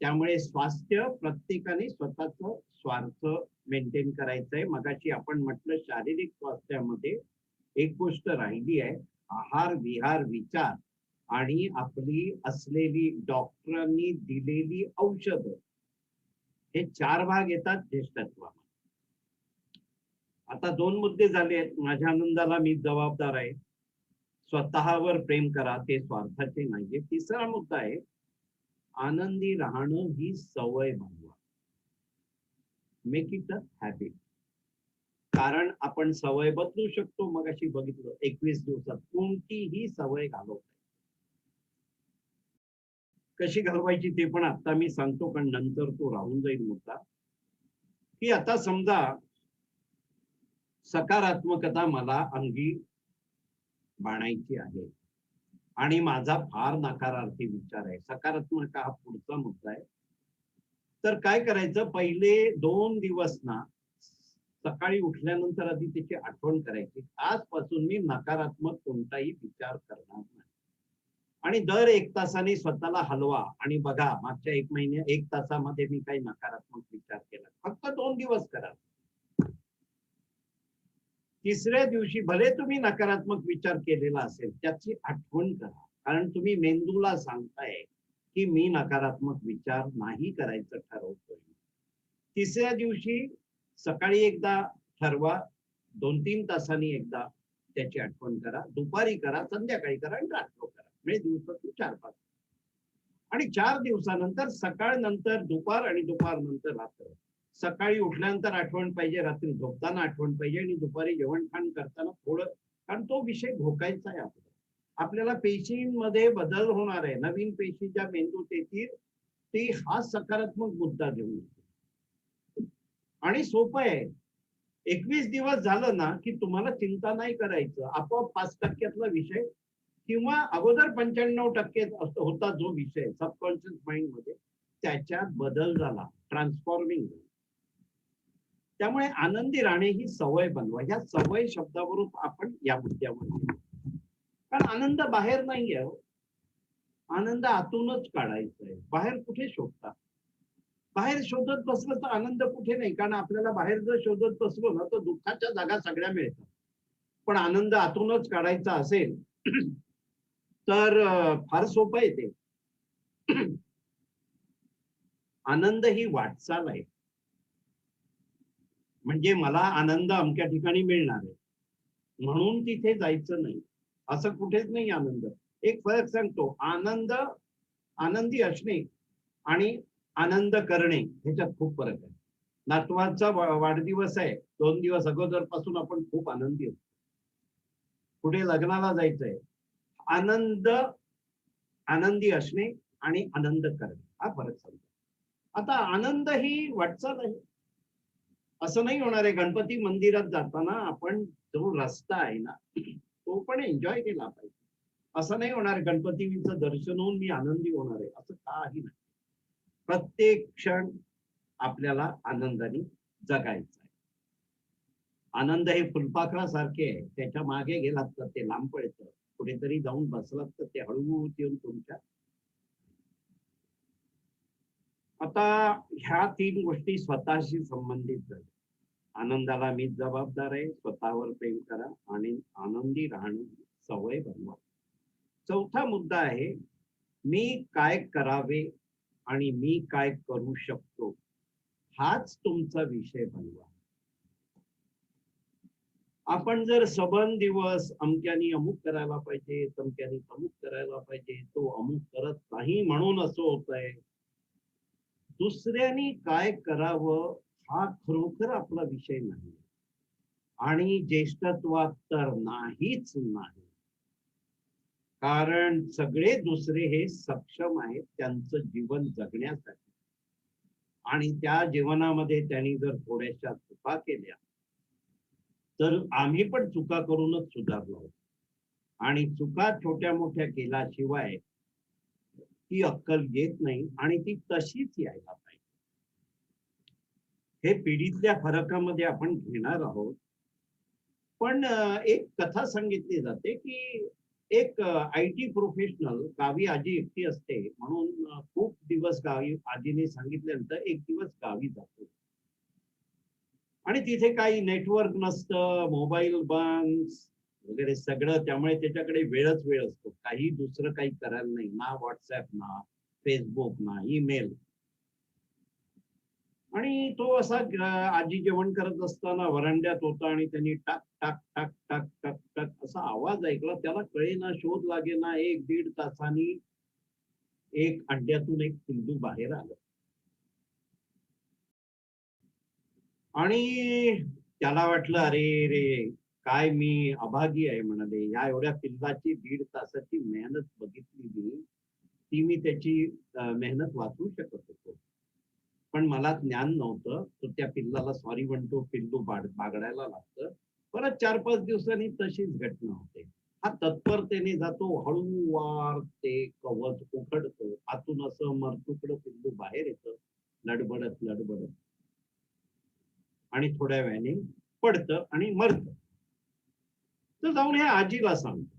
त्यामुळे स्वास्थ्य प्रत्येकाने स्वतःच स्वार्थ मेंटेन करायचंय. मगाशी आपण म्हटलं शारीरिक स्वास्थ्यामध्ये एक गोष्ट राहिली आहे, आहार विहार विचार आणि आपली असलेली डॉक्टरांनी दिलेली औषधं, हे 4 भाग येतात ज्येष्ठत्वामध्ये. आता 2 मुद्दे झाले आहेत. माझ्या आनंदाला मी जबाबदार आहे, स्वतःवर प्रेम करा, ते स्वार्थाचे नाहीये. तिसरा मुद्दा आहे, आनंदी राहणं ही सवय बनवा, मेक इट अ हॅबिट. कारण आपण सवय बदलू शकतो. मग अशी बघितलं 21 दिवसात कोणतीही सवय घालवता. कशी घालवायची ते पण आता मी सांगतो, कारण नंतर तो राहून जाईल मुद्दा. की आता समजा सकारात्मकता मला अंगी बाणायची आहे आणि माझा फार नकारार्थी विचार आहे. सकारात्मक हा पुढचा मुद्दा आहे. तर काय करायचं, पहिले 2 दिवस ना सकाळी उठल्यानंतर आधी त्याची आठवण करायची, आजपासून मी नकारात्मक कोणताही विचार करणार नाही. आणि दर 1 तासाने स्वतःला हलवा आणि बघा मागच्या 1 तासामध्ये मी काही नकारात्मक विचार केला. फक्त 2 दिवस करा. तिसऱ्या दिवशी भले तुम्ही नकारात्मक विचार केलेला असेल त्याची आठवण करा, कारण तुम्ही मेंदूला सांगताय की मी नकारात्मक विचार नाही करायचं ठरवतोय. तिसऱ्या दिवशी सकाळी एकदा ठरवा, 2-3 तासांनी एकदा, त्याची आठवण करा. दुपारी करा, संध्याकाळी करा आणि रात्र करा. म्हणजे दिवसातून 4-5. आणि 4 दिवसानंतर सकाळ नंतर दुपार आणि दुपार नंतर रात्र. सकाळी उठल्यानंतर आठवण पाहिजे, रात्री झोपताना आठवण पाहिजे आणि दुपारी जेवण खाण करताना थोडं, कारण तो विषय घोकायचा आहे आपल्याला. आपल्याला पेशींमध्ये बदल होणार आहे. नवीन पेशी ज्या मेंदूत येतील ते हा सकारात्मक मुद्दा घेऊन येतील. आणि सोपं आहे. 21 दिवस झालं ना की तुम्हाला चिंता नाही करायचं. आपोआप 5%तला विषय किंवा अगोदर 95% होता जो विषय सबकॉन्शियस माइंड मध्ये, त्याच्यात बदल झाला, ट्रान्सफॉर्मिंग. त्यामुळे आनंदी राहणे ही सवय बनवा. या सवय शब्दावरून आपण या मुद्द्यावर येऊ. कारण आनंद बाहेर नाही आहे. आनंद आतूनच काढायचा आहे. बाहेर कुठे शोधता? बाहेर शोधत बसलं तर आनंद कुठे नाही. कारण आपल्याला बाहेर जर शोधत बसलो ना तर दुःखाच्या जागा सगळ्या मिळतात. पण आनंद आतूनच काढायचा असेल तर फार सोपं आहे ते. आनंद ही वाटचाल आहे. म्हणजे मला आनंद अमक्या ठिकाणी मिळणार आहे म्हणून तिथे जायचं नाही, असं कुठेच नाही आनंद. एक फरक सांगतो. आनंदी असणे आणि आनंद करणे ह्याच्यात खूप फरक आहे. नातवाचा वाढदिवस आहे, 2 दिवस अगोदर पासून आपण खूप आनंदी असतो. कुठे लग्नाला जायचंय, आनंदी असणे आणि आनंद करणे हा फरक सांगतो. आता आनंद ही वाटचाल आहे. असं नाही होणार आहे गणपती मंदिरात जाताना आपण जो रस्ता आहे ना तो पण एन्जॉय केला पाहिजे. असं नाही होणार गणपतीचं दर्शन होऊन मी आनंदी होणार आहे, असं काही नाही. प्रत्येक क्षण आपल्याला आनंदाने जगायचा आहे. आनंद हे फुलपाखरासारखे आहे. त्याच्या मागे गेलात तर ते लांब पडतं, कुठेतरी जाऊन बसलात तर ते हळूहळू येऊन तुमच्या. आता ह्या 3 गोष्टी स्वतःशी संबंधित झाल्या. आनंदाला मीच जबाबदार आहे. स्वतःवर प्रेम करा आणि आनंदी राहणे सवय बनवा. चौथा मुद्दा आहे, मी काय करावे आणि मी काय करू शकतो, हाच तुमचा विषय बनवा. आपण जर सबन दिवस अमक्यानी अमुक करायला पाहिजे, तमक्यानी तमुक करायला पाहिजे, तो अमुक करत नाही म्हणून असं होत आहे. दुसऱ्यांनी काय करावं हा खरोखर आपला विषय नाही आणि ज्येष्ठत्वात तर नाहीच नाही. कारण सगळे दुसरे हे सक्षम आहेत त्यांचं जीवन जगण्यासाठी, आणि त्या जीवनामध्ये त्यांनी जर थोड्याशा चुका केल्या तर आम्ही पण चुका करूनच सुधारलो. आणि चुका छोट्या मोठ्या केल्याशिवाय ती अक्कल येत नाही आणि ती तशीच यायला पाहिजे. हे पिढीतल्या फरकामध्ये आपण घेणार आहोत. पण एक कथा सांगितली जाते की एक IT प्रोफेशनल गावी आजी एकटी असते म्हणून खूप दिवस गावी आजीने सांगितल्यानंतर एक दिवस गावी जातो आणि तिथे काही नेटवर्क नसतं, मोबाईल बंद वगैरे सगळं. त्यामुळे त्याच्याकडे वेळ असतो. काही दुसरं काही करायला नाही, ना व्हॉट्सअप, ना फेसबुक, ना ईमेल. आणि तो असा आजी जेवण करत असताना वरांड्यात होता आणि त्यांनी टाक टाक टाक टाक टाक टाक असा आवाज ऐकला. त्याला कळेना, शोध लागेना. 1-1.5 तासांनी एक अंड्यातून एक पिल्लू बाहेर आलं आणि त्याला वाटलं अरे रे काय मी अभागी आहे म्हणाले. या एवढ्या पिल्लाची 1.5 तासाची मेहनत बघितली ती मी त्याची मेहनत वाचवू शकत होतो, पण मला ज्ञान नव्हतं. तो त्या पिल्लाला सॉरी म्हणतो, पिल्लू बागडायला लागतं. परत 4-5 दिवसांनी तशीच घटना होते. हा तत्परतेने जातो, हळूवार ते कवच उघडतो, आतून असं मरतुकड पिल्लू बाहेर येतं लडबडत लडबडत आणि थोड्या वेळाने पडतं आणि मरतं. तर जाऊन हे आजीला सांगतो.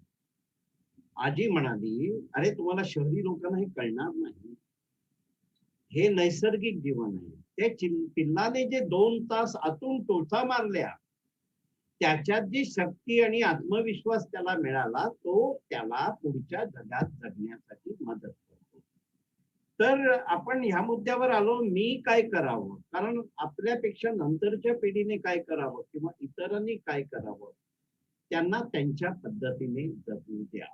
आजी म्हणाली, अरे तुम्हाला शहरी लोकांना हे कळणार नाही, हे नैसर्गिक जीवन आहे. त्या पिल्लाने जे 2 तास आतून टोचा मारल्या त्याच्यात जी शक्ती आणि आत्मविश्वास त्याला मिळाला तो त्याला पुढच्या जगात जगण्यासाठी मदत करतो. तर आपण ह्या मुद्द्यावर आलो, मी काय करावं, कारण आपल्यापेक्षा नंतरच्या पिढीने काय करावं किंवा इतरांनी काय करावं त्यांना त्यांच्या पद्धतीने जगू द्या.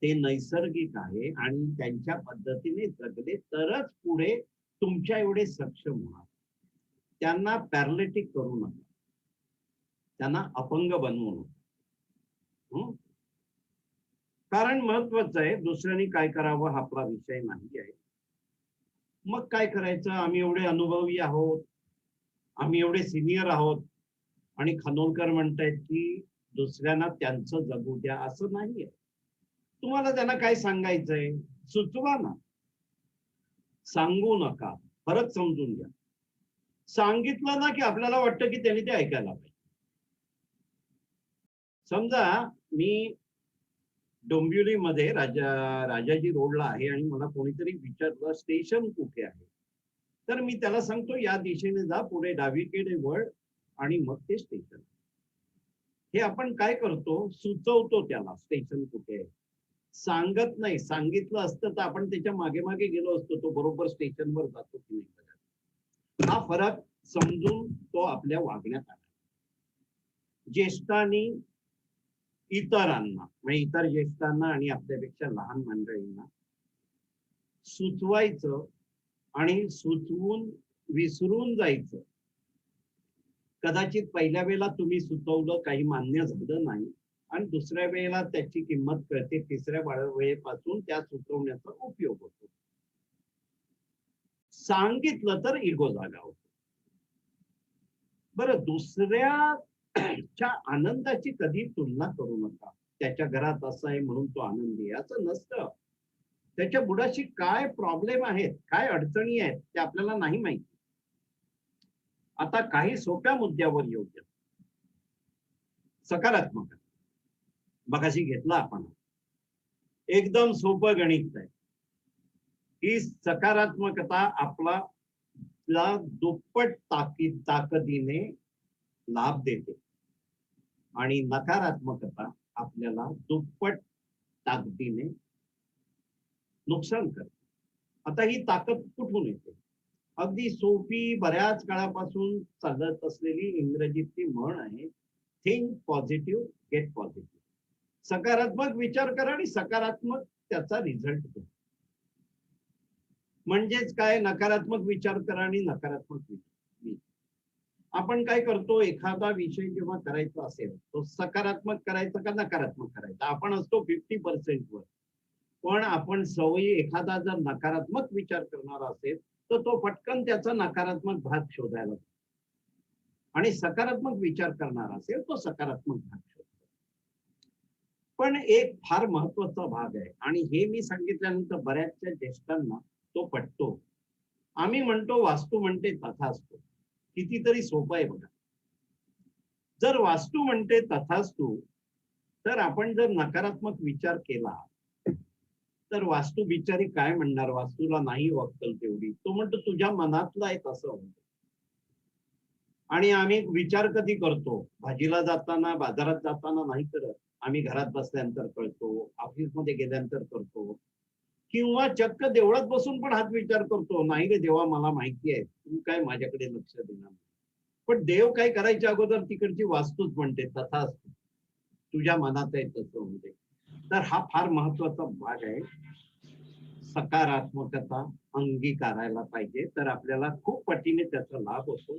ते नैसर्गिक आहे आणि त्यांच्या पद्धतीने जगले तरच पुढे तुमच्या एवढे सक्षम होणार. त्यांना पॅरालिटिक करू नका, त्यांना अपंग बनवू नका. हं? कारण महत्वाचं आहे, दुसऱ्यांनी काय करावं हा आपला विषय नाही आहे. मग काय करायचं, आम्ही एवढे अनुभवी आहोत, आम्ही एवढे सिनियर आहोत आणि खानोलकर म्हणतायत की दुसऱ्यांना त्यांचं जगू द्या, असं नाहीये. तुम्हाला त्यांना काय सांगायचंय सुचवा ना, सांगू नका, फरक समजून घ्या. सांगितलं ना की आपल्याला वाटतं की त्यांनी ते ऐकायला पाहिजे. समजा मी डोंबिवलीमध्ये राजाजी रोडला आहे आणि मला कोणीतरी विचारलं स्टेशन कुठे आहे, तर मी त्याला सांगतो या दिशेने जा, पुढे डावीकडे वळ आणि मग ते स्टेशन. हे आपण काय करतो, सुचवतो त्याला स्टेशन कुठे आहे, सांगत नाही. सांगितलं असतं तर आपण त्याच्या मागे मागे गेलो असतो, तो बरोबर स्टेशनवर जातो की नाही बघा. हा फरक समजून तो आपल्या वागण्यात आला. ज्येष्ठांनी इतरांना म्हणजे इतर ज्येष्ठांना आणि आपल्यापेक्षा लहान मंडळींना सुचवायचं आणि सुचवून विसरून जायचं. कदाचित पहिल्या वेळेला तुम्ही सुचवलं, काही मान्य झालं नाही आणि दुसऱ्या वेळेला त्याची किंमत कळते, तिसऱ्या वेळेपासून त्या सुचवण्याचा उपयोग होतो. सांगितलं तर इगो जागा होतो. बरं, दुसऱ्याच्या आनंदाची कधी तुलना करू नका. त्याच्या घरात असं आहे म्हणून तो आनंदी आहे असं नसतं. त्याच्या बुडाशी काय प्रॉब्लेम आहेत, काय अडचणी आहेत ते आपल्याला नाही माहिती. आता काही सोप्या मुद्द्यावर येऊ द्या. सकारात्मक मगाशी घेतला आपण, एकदम सोपं गणित आहे. ही सकारात्मकता आपला दुप्पट ताकदीने लाभ देते आणि नकारात्मकता आपल्याला दुप्पट ताकदीने नुकसान करते. आता ही ताकद कुठून येते? अगदी सोपी, बऱ्याच काळापासून चालत असलेली इंग्रजीतली म्हण आहे, थिंक पॉझिटिव्ह गेट पॉझिटिव्ह. सकारात्मक विचार करा आणि सकारात्मक त्याचा रिझल्ट घ्या. म्हणजेच काय, नकारात्मक विचार करा आणि नकारात्मक विचार. आपण काय करतो, एखादा विषय जेव्हा करायचा असेल तो सकारात्मक करायचा का नकारात्मक करायचा, आपण असतो 50% वर. पण आपण सवयी, एखादा जर नकारात्मक विचार करणारा असेल तर तो पटकन त्याचा नकारात्मक भाग शोधायला, आणि सकारात्मक विचार करणारा असेल तो सकारात्मक भाग शोधतो. पण एक फार महत्वाचा भाग आहे आणि हे मी सांगितल्यानंतर बऱ्याचशा ज्येष्ठांना तो पटतो. आम्ही म्हणतो वास्तू म्हणते तथास्तु. कितीतरी सोपं आहे बघा. जर वास्तू म्हणते तथास्तु, तर आपण जर नकारात्मक विचार केला तर वास्तू बिचारी काय म्हणणार, वास्तूला नाही अक्कल तेवढी. तो म्हणतो तुझ्या मनातलं आहे तसं म्हणतो. आणि आम्ही विचार कधी करतो, भाजीला जाताना, बाजारात जाताना नाही करत. आम्ही घरात बसल्यानंतर करतो, ऑफिसमध्ये गेल्यानंतर करतो, किंवा चक्क देवळात बसून पण हाच विचार करतो, नाही रे देवा मला माहिती आहे तू काय माझ्याकडे लक्ष देणार. पण देव काय करायच्या अगोदर तिकडची वास्तूच म्हणते तथास्तु, तुझ्या मनात आहे तसं म्हणते. तर हा फार महत्वाचा भाग आहे. सकारात्मकता अंगीकारायला पाहिजे, तर आपल्याला खूप पटीने त्याचा लाभ होतो.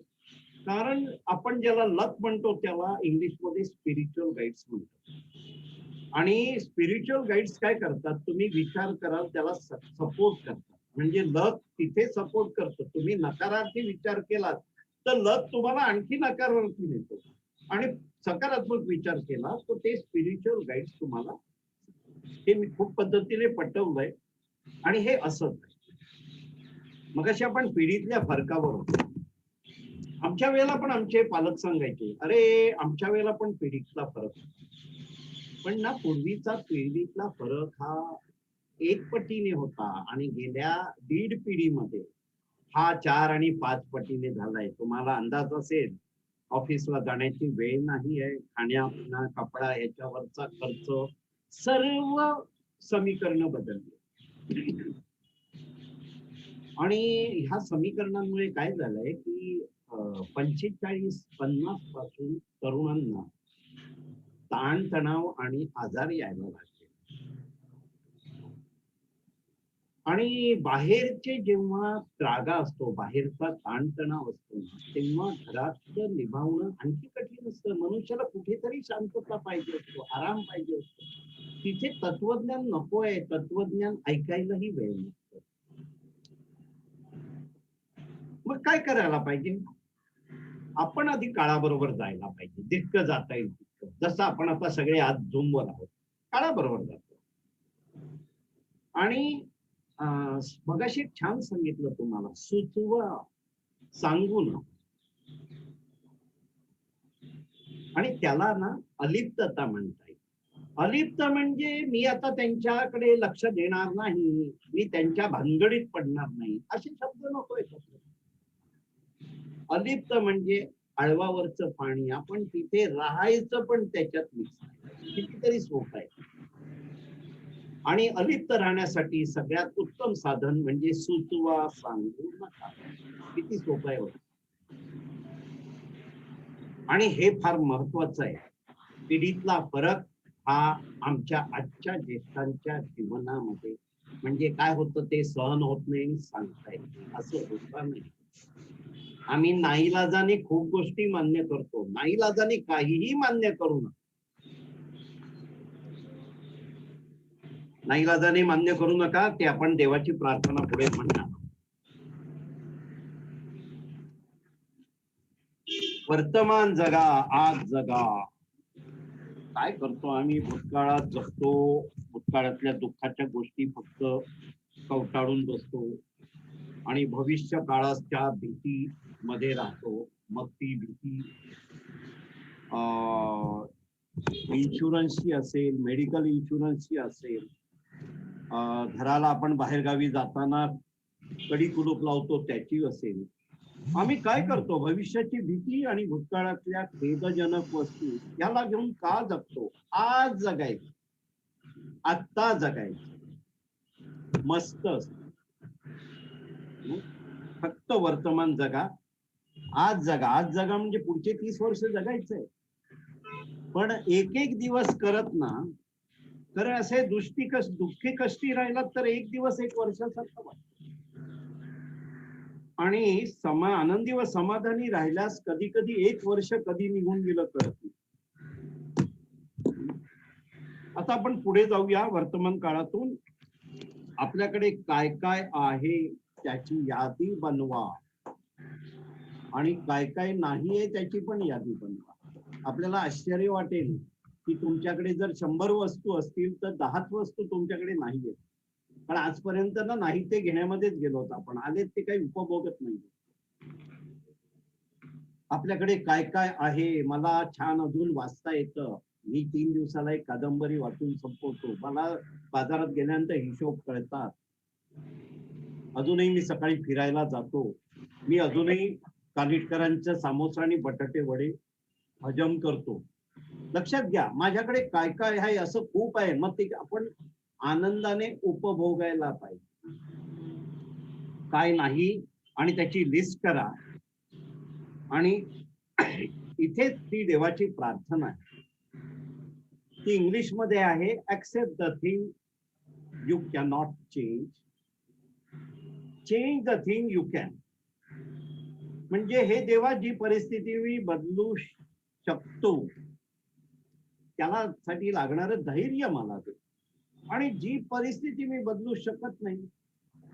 कारण आपण ज्याला लक म्हणतो त्याला इंग्लिशमध्ये स्पिरिच्युअल गाईड्स म्हणतात. आणि स्पिरिच्युअल गाईड्स काय करतात, तुम्ही विचार कराल त्याला सपोर्ट करतात. म्हणजे लक तिथे सपोर्ट करतो. तुम्ही नकारार्थी विचार केलात तर लक तुम्हाला आणखी नकारार्थी नेतो, आणि सकारात्मक विचार केला तर ते स्पिरिच्युअल गाईड्स तुम्हाला, हे मी खूप पद्धतीने पटवलंय. आणि हे असंच आहे. मगाशी आपण पिढीतल्या फरकावर होतो. आमच्या वेळेला पण आमचे पालक सांगायचे, अरे आमच्या वेळेला पण पिढीतला फरक. पण ना, पूर्वीचा पिढीतला फरक हा एक पटीने होता आणि गेल्या 1.5 पिढीमध्ये हा 4 आणि 5 पटीने झालाय. तुम्हाला अंदाज असेल, ऑफिसला जाण्याची वेळ नाही आहे, खाण्यापिण्या कपडा याच्यावरचा खर्च, सर्व समीकरण बदलली. आणि ह्या समीकरणांमुळे काय झालंय की 45-50 पासून तरुणांना ताणतणाव आणि आजार यायला लागले. आणि बाहेरचे जेव्हा त्रागा असतो, बाहेरचा ताणतणाव असतो ना, तेव्हा घरातलं निभावणं आणखी कठीण असतं. मनुष्याला कुठेतरी शांतता पाहिजे असतो, आराम पाहिजे असतो. तिथे तत्वज्ञान नकोय, तत्वज्ञान ऐकायलाही वेळ नसतो. मग काय करायला पाहिजे? आपण आधी काळाबरोबर जायला पाहिजे, जितकं जाता येईल तितकं. जसं आपण आता सगळे आज झूमवर आहोत, काळाबरोबर जातो. आणि मगाशी एक छान सांगितलं तुम्हाला, सुचवा, सांगू ना. आणि त्याला ना अलिप्तता म्हणता येईल. अलिप्त म्हणजे मी आता त्यांच्याकडे लक्ष देणार नाही, मी त्यांच्या भानगडीत पडणार नाही, असे शब्द नकोय. अलिप्त म्हणजे आळवावरचं पाणी, आपण तिथे राहायचं पण त्याच्यात मिक्स, कितीतरी सोपं आहे. आणि अलिप्त राहण्यासाठी सगळ्यात उत्तम साधन म्हणजे सुचवा, सांगू नका. किती सोपं आहे. आणि हे फार महत्वाचं आहे. पिढीतला फरक हा आमच्या आजच्या ज्येष्ठांच्या जीवनामध्ये म्हणजे काय होतं ते सहन होत नाही, सांगता येत नाही, असं होतं नाही. आम्ही नाईलाजाने खूप गोष्टी मान्य करतो, नाईलाजाने काहीही मान्य करू नका. नाईलाजाने मान्य करू नका, ते आपण देवाची प्रार्थना पुढे म्हणणार. वर्तमान जगा, आज जगा. काय करतो आम्ही? भूतकाळात जगतो, भूतकाळातल्या दुःखाच्या गोष्टी फक्त कवटाळून बसतो आणि भविष्य काळाच्या भीती मध्ये राहतो. मग ती भीती इन्शुरन्सची असेल, मेडिकल इन्शुरन्सची असेल, घराला आपण बाहेरगावी जाताना कडी कुलूप लावतो त्याची असेल. आम्ही काय करतो? भविष्याची भीती आणि भूतकाळातल्या खेदजनक वस्तू याला घेऊन का जगतो? आज जगायचं, आत्ता जगायचं, मस्त फक्त वर्तमान जगा, आज जगा. आज जगा म्हणजे पुढचे 30 वर्ष जगायचंय. पण एक एक दिवस करत ना, तर असे दुःखी कष्टी राहिलात तर एक दिवस एक वर्षासारखं वाटतं. आणि आनंदी व समाधानी राहिल्यास कधी कधी एक वर्ष कधी निघून गेलं कळत नाही. आता आपण पुढे जाऊया. वर्तमान काळातून आपल्याकडे काय काय आहे त्याची यादी बनवा आणि काय काय नाहीये त्याची पण यादी बनवा. आपल्याला आश्चर्य वाटेल की तुमच्याकडे जर 100 वस्तू असतील तर 10च वस्तू तुमच्याकडे नाहीये. पण आजपर्यंत ना नाही ते घेण्यामध्येच गेलो होतो आपण, आलेत ते काही उपभोगत नाही. आपल्याकडे काय काय आहे? मला छान अजून वाचता येतं, मी 3 दिवसाला एक कादंबरी वाचून संपवतो, मला बाजारात गेल्यानंतर हिशोब कळतात, अजूनही मी सकाळी फिरायला जातो, मी अजूनही कानिटकरांच्या सामोसा आणि बटाटे वडे हजम करतो. लक्षात घ्या, माझ्याकडे काय काय आहे असं खूप आहे. मग ते आपण आनंदाने उपभोगायला पाहिजे. काय नाही आणि त्याची लिस्ट करा. आणि इथे ती देवाची प्रार्थना आहे, ती इंग्लिश मध्ये आहे. Accept the thing you can not change, change the thing you can. म्हणजे हे देवा जी परिस्थिती मी बदलू शकतो त्याला साठी लागणार धैर्य मला दे, आणि जी परिस्थिती मी बदलू शकत नाही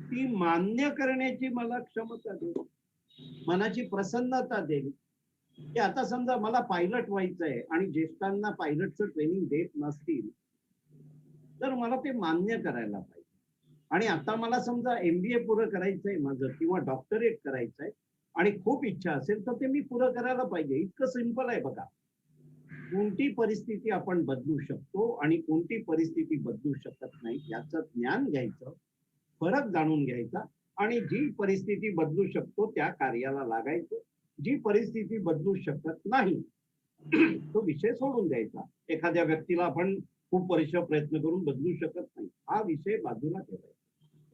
ती मान्य करण्याची मला क्षमता दे, मनाची प्रसन्नता दे. की आता समजा मला पायलट व्हायचंय आणि ज्येष्ठांना पायलटचं ट्रेनिंग देत नसतील तर मला ते मान्य करायला पाहिजे. आणि आता मला समजा MBA पुरं करायचंय माझं किंवा डॉक्टरेट करायचंय आणि खूप इच्छा असेल तर ते मी पुरं करायला पाहिजे. इतकं सिंपल आहे बघा. कोणती परिस्थिती आपण बदलू शकतो आणि कोणती परिस्थिती बदलू शकत नाही याचं ज्ञान घ्यायचं, फरक जाणून घ्यायचा आणि जी परिस्थिती बदलू शकतो त्या कार्याला लागायचं. जी परिस्थिती बदलू शकत नाही तो विषय सोडून द्यायचा. एखाद्या व्यक्तीला आपण खूप वर्ष प्रयत्न करून बदलू शकत नाही, हा विषय बाजूला ठेवायचा,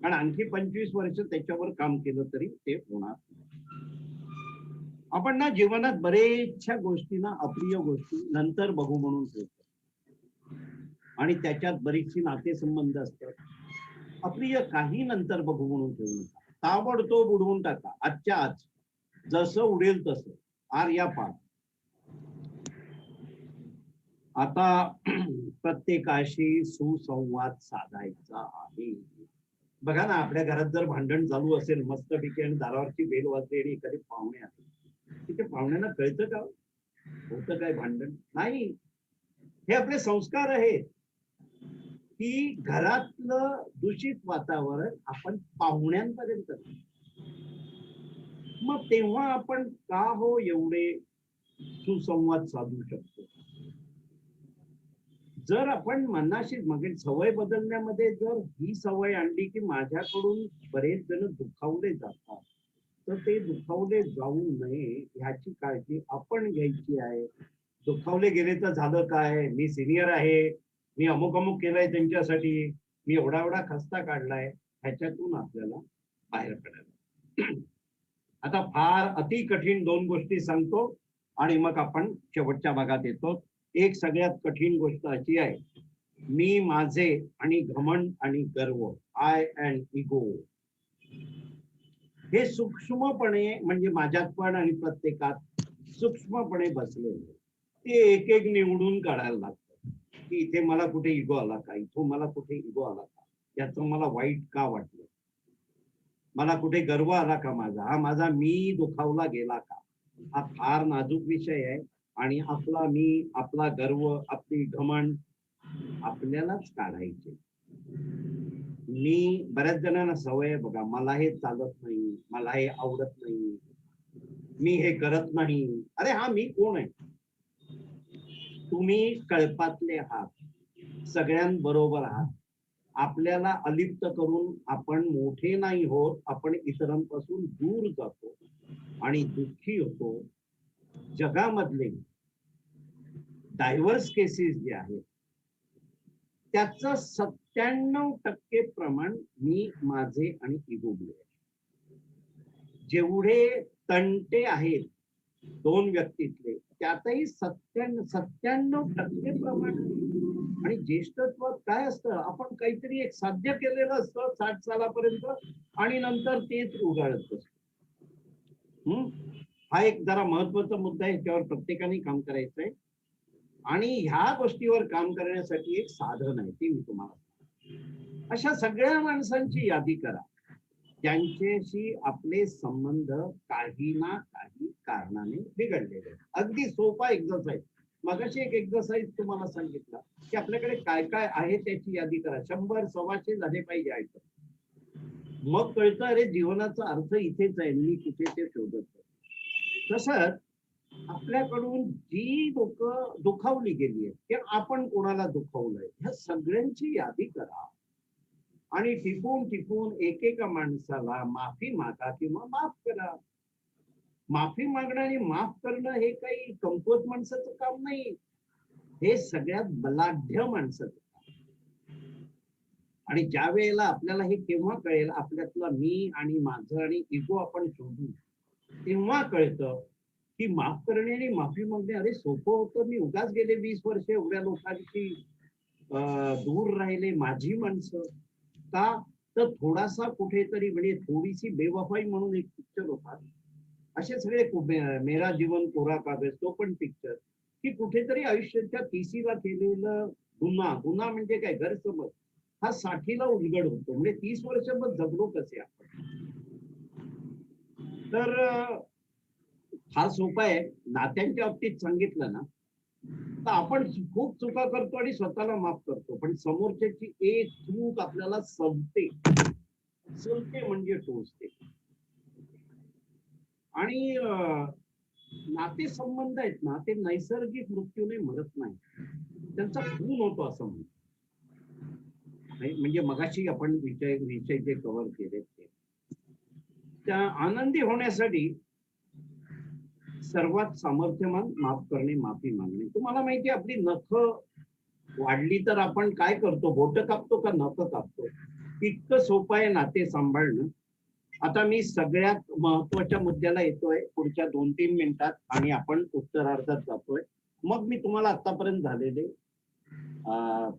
कारण आणखी 25 वर्ष त्याच्यावर काम केलं तरी ते होणार नाही. आपण ना जीवनात बरेचशा गोष्टी ना अप्रिय गोष्टी नंतर बघू म्हणून ठेवतो. आणि त्याच्यात बरीचशी नातेसंबंध असतात. अप्रिय काही नंतर बघू म्हणून ठेवू नका, ताबडतोब उडवून टाका आजच्या आज, जसं उडेल तसं, आर्या पार. आता प्रत्येकाशी सुसंवाद साधायचा आहे. बघा ना, आपल्या घरात जर भांडण चालू असेल मस्तपैकी आणि दारावरची बेल वाजते आणि एखादे पाहुणे आले, तिथे पाहुण्यांना कळतं का होतं काय भांडण? नाही. हे आपले संस्कार आहेत की घरातलं दूषित वातावरण आपण पाहुण्यांपर्यंत, मग तेव्हा आपण का हो एवढे सुसंवाद साधू शकतो? जर आपण मनाशी मग सवय बदलण्यामध्ये जर ही सवय आणली की माझ्याकडून बरेच जण दुखावले जातात, तर ते दुखावले जाऊ नये ह्याची काळजी आपण घ्यायची आहे. दुखावले गेले तर झालं काय, मी सिनियर आहे, मी अमुक अमुक केलंय त्यांच्यासाठी, मी एवढा एवढा खस्ता काढलाय, ह्याच्यातून आपल्याला बाहेर पडायला. आता फार अति कठीण दोन गोष्टी सांगतो आणि मग आपण शेवटच्या भागात येतो. एक सगळ्यात कठीण गोष्ट अशी आहे, मी माझे आणि घमंड आणि गर्व, आय अँड इगो. हे सूक्ष्मपणे म्हणजे माझ्यात पण आणि प्रत्येकात सूक्ष्मपणे बसलेले, ते एक एक निवडून काढायला लागतं की इथे मला कुठे इगो आला का, इथून मला कुठे इगो आला का, याचं मला वाईट का वाटलं, मला कुठे गर्व आला का, माझा हा माझा मी दुखावला गेला का. हा फार नाजूक विषय आहे आणि आपला मी, आपला गर्व, आपली घमंड आपल्यालाच काढायचे. मी बऱ्याच जणांना सवय आहे बघा, मला हे चालत नाही, मला हे आवडत नाही, मी हे करत नाही. अरे हा मी कोण आहे? तुम्ही कळपातले आहात, सगळ्यांबरोबर आहात. आपल्याला अलिप्त करून आपण मोठे नाही होत, आपण इतरांपासून दूर जातो आणि दुःखी होतो. जगामधले डायव्हर्स केसेस जे आहेत त्याचं 97% प्रमाण मी, माझे आणि इगोमुळे. जेवढे तंटे आहेत दोन व्यक्तीतले, त्यातही 97% प्रमाण. आणि ज्येष्ठत्वात काय असतं, आपण काहीतरी एक साध्य केलेलं असतं 60 सालापर्यंत आणि नंतर तेच उगाळत असतं. हा एक जरा महत्वाचा मुद्दा आहे, त्यावर प्रत्येकाने काम करायचंय. आणि ह्या गोष्टीवर काम करण्यासाठी एक साधन आहे, ते मी तुम्हाला, अशा सगळ्या माणसांची यादी करा ज्यांच्याशी आपले संबंध काही ना काही कारणाने बिघडलेले. अगदी सोपा एक्झरसाइज. मगाशी एक एक्झरसाइज तुम्हाला सांगितलं की आपल्याकडे काय काय आहे त्याची यादी करा. 100 125 झाले पाहिजे आयटम. मग कळतं अरे जीवनाचा अर्थ इथेच आहे, मी कुठे ते शोधत. तसंच आपल्याकडून जी लोक दुखावली गेली आहेत किंवा आपण कोणाला दुखावलंय, ह्या सगळ्यांची यादी करा आणि टिपून टिपून एकेका माणसाला माफी मागा किंवा माफ करा. माफी मागणं आणि माफ करणं हे काही कमकुवत माणसाचं काम नाही, हे सगळ्यात बलाढ्य माणसाचं काम. आणि ज्या वेळेला आपल्याला हे केव्हा कळेल, आपल्यातला मी आणि माझं आणि इगो आपण शोधू, तेव्हा कळतं की माफ करणे आणि माफी मागणे अरे सोपं होतं. मी उगाच गेले 20 वर्ष एवढ्या लोकांची दूर राहिले माझी माणसं का, तर थोडासा कुठेतरी म्हणजे थोडीशी बेवफाई म्हणून एक पिक्चर होता, असे सगळे मेरा जीवन कोरा कागज तो पण पिक्चर, की कुठेतरी आयुष्याच्या तिसीला केलेलं गुन्हा, गुन्हा म्हणजे काय गैरसमज, हा 60ला उलगड होतो. म्हणजे 30 वर्ष मग जगलो कसे आपण. तर हा सोपा आहे. नात्यांच्या बाबतीत सांगितलं ना, तर आपण खूप चुका करतो आणि स्वतःला माफ करतो, पण समोरच्याची एक चूक आपल्याला सलते, सलते म्हणजे टोचते. आणि नाते संबंध आहेत ना, ते नैसर्गिक मृत्यूने मरत नाही, त्यांचा खून होतो असं म्हणतो. म्हणजे मगाशी आपण विषय जे कव्हर केले ते, त्या आनंदी होण्यासाठी सर्वात सामर्थ्यवान माफ करणे, माफी मागणे. तुम्हाला माहिती आहे आपली नख वाढली तर आपण काय करतो, बोट कापतो का नख कापतो? इतकं सोपं आहे नाते सांभाळणं. आता मी सगळ्यात महत्वाच्या मुद्द्याला येतोय पुढच्या 2-3 मिनिटात आणि आपण उत्तरार्धात जातोय. मग मी तुम्हाला आतापर्यंत झालेले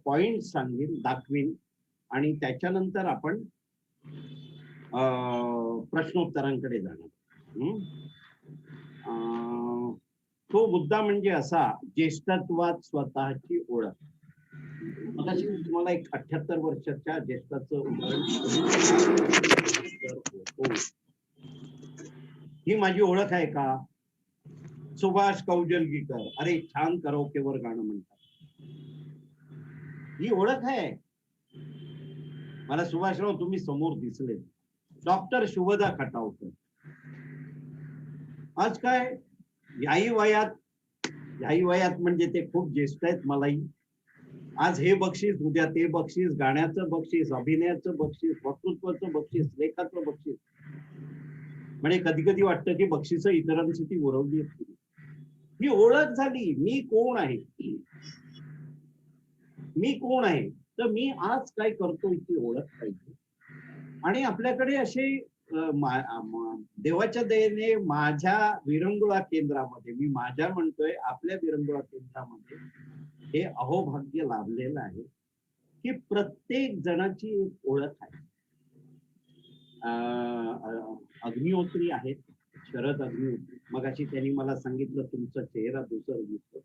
पॉइंट सांगेन, दाखवीन आणि त्याच्यानंतर आपण प्रश्नोत्तरांकडे जाणार. हम्म? तो मुद्दा म्हणजे असा, ज्येष्ठत्वात स्वतःची ओळख. मगाशी तुम्हाला एक 78 वर्षाच्या ज्येष्ठाचं उदाहरण ही माझी ओळख आहे का? सुभाष कौजलगीकर, अरे छान कराओकेवर गाणं म्हणतात, ही ओळख आहे. मला सुभाषराव तुम्ही समोर दिसले. डॉक्टर शुभदा खटावकर, आज काय याही वयात म्हणजे ते खूप ज्येष्ठ आहेत मलाही. आज हे बक्षीस, उद्या ते बक्षीस, गाण्याचं बक्षीस, अभिनयाचं बक्षीस, वक्तृत्वाचं बक्षीस, लेखाचं बक्षीस. म्हणजे कधी कधी वाटतं की बक्षीस इतरांची ती उरवली असतील. ही ओळख झाली. मी कोण आहे, तर मी आज काय करतो ती ओळख पाहिजे. आणि आपल्याकडे असे देवाच्या दयेने माझ्या विरंगुळा केंद्रामध्ये, मी माझ्या म्हणतोय, आपल्या विरंगुळा केंद्रामध्ये हे अहोभाग्य लाभलेलं आहे की प्रत्येक जणाची एक ओळख आहे. अग्निहोत्री आहेत, शरद अग्निहोत्री. मगाशी त्यांनी मला सांगितलं तुमचा चेहरा दुसरा दिसतो.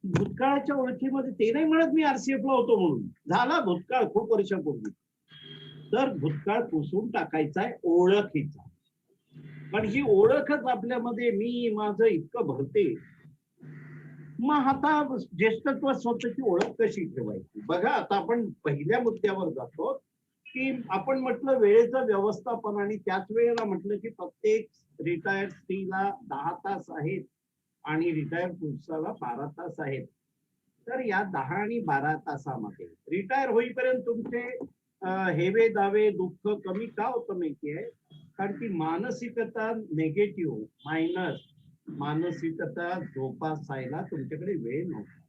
भूतकाळाच्या ओळखीमध्ये ते नाही म्हणत मी RCF ला होतो म्हणून, झाला भूतकाळ खूप वर्षापूर्वी. तर भूतकाळ पुसून टाकायचा आहे ओळखीचा. पण ही ओळखच आपल्यामध्ये मी माझं इतकं भरते. मग आता ज्येष्ठत्व स्वतःची ओळख कशी ठेवायची? बघा, आता आपण पहिल्या मुद्द्यावर जातो की आपण म्हटलं वेळेचं व्यवस्थापन, आणि त्याच वेळेला म्हटलं की प्रत्येक रिटायर्ड स्त्रीला 10 तास आहेत आणि रिटायर्ड पुरुषाला 12 तास आहेत. तर या 10 आणि 12 तासामध्ये रिटायर होईपर्यंत तुमचे हेवे दावे दुःख कमी का होतं माहितीये? कारण की मानसिकता नेगेटिव्ह मायनस मानसिकता जोपासायला तुमच्याकडे वेळ नव्हता.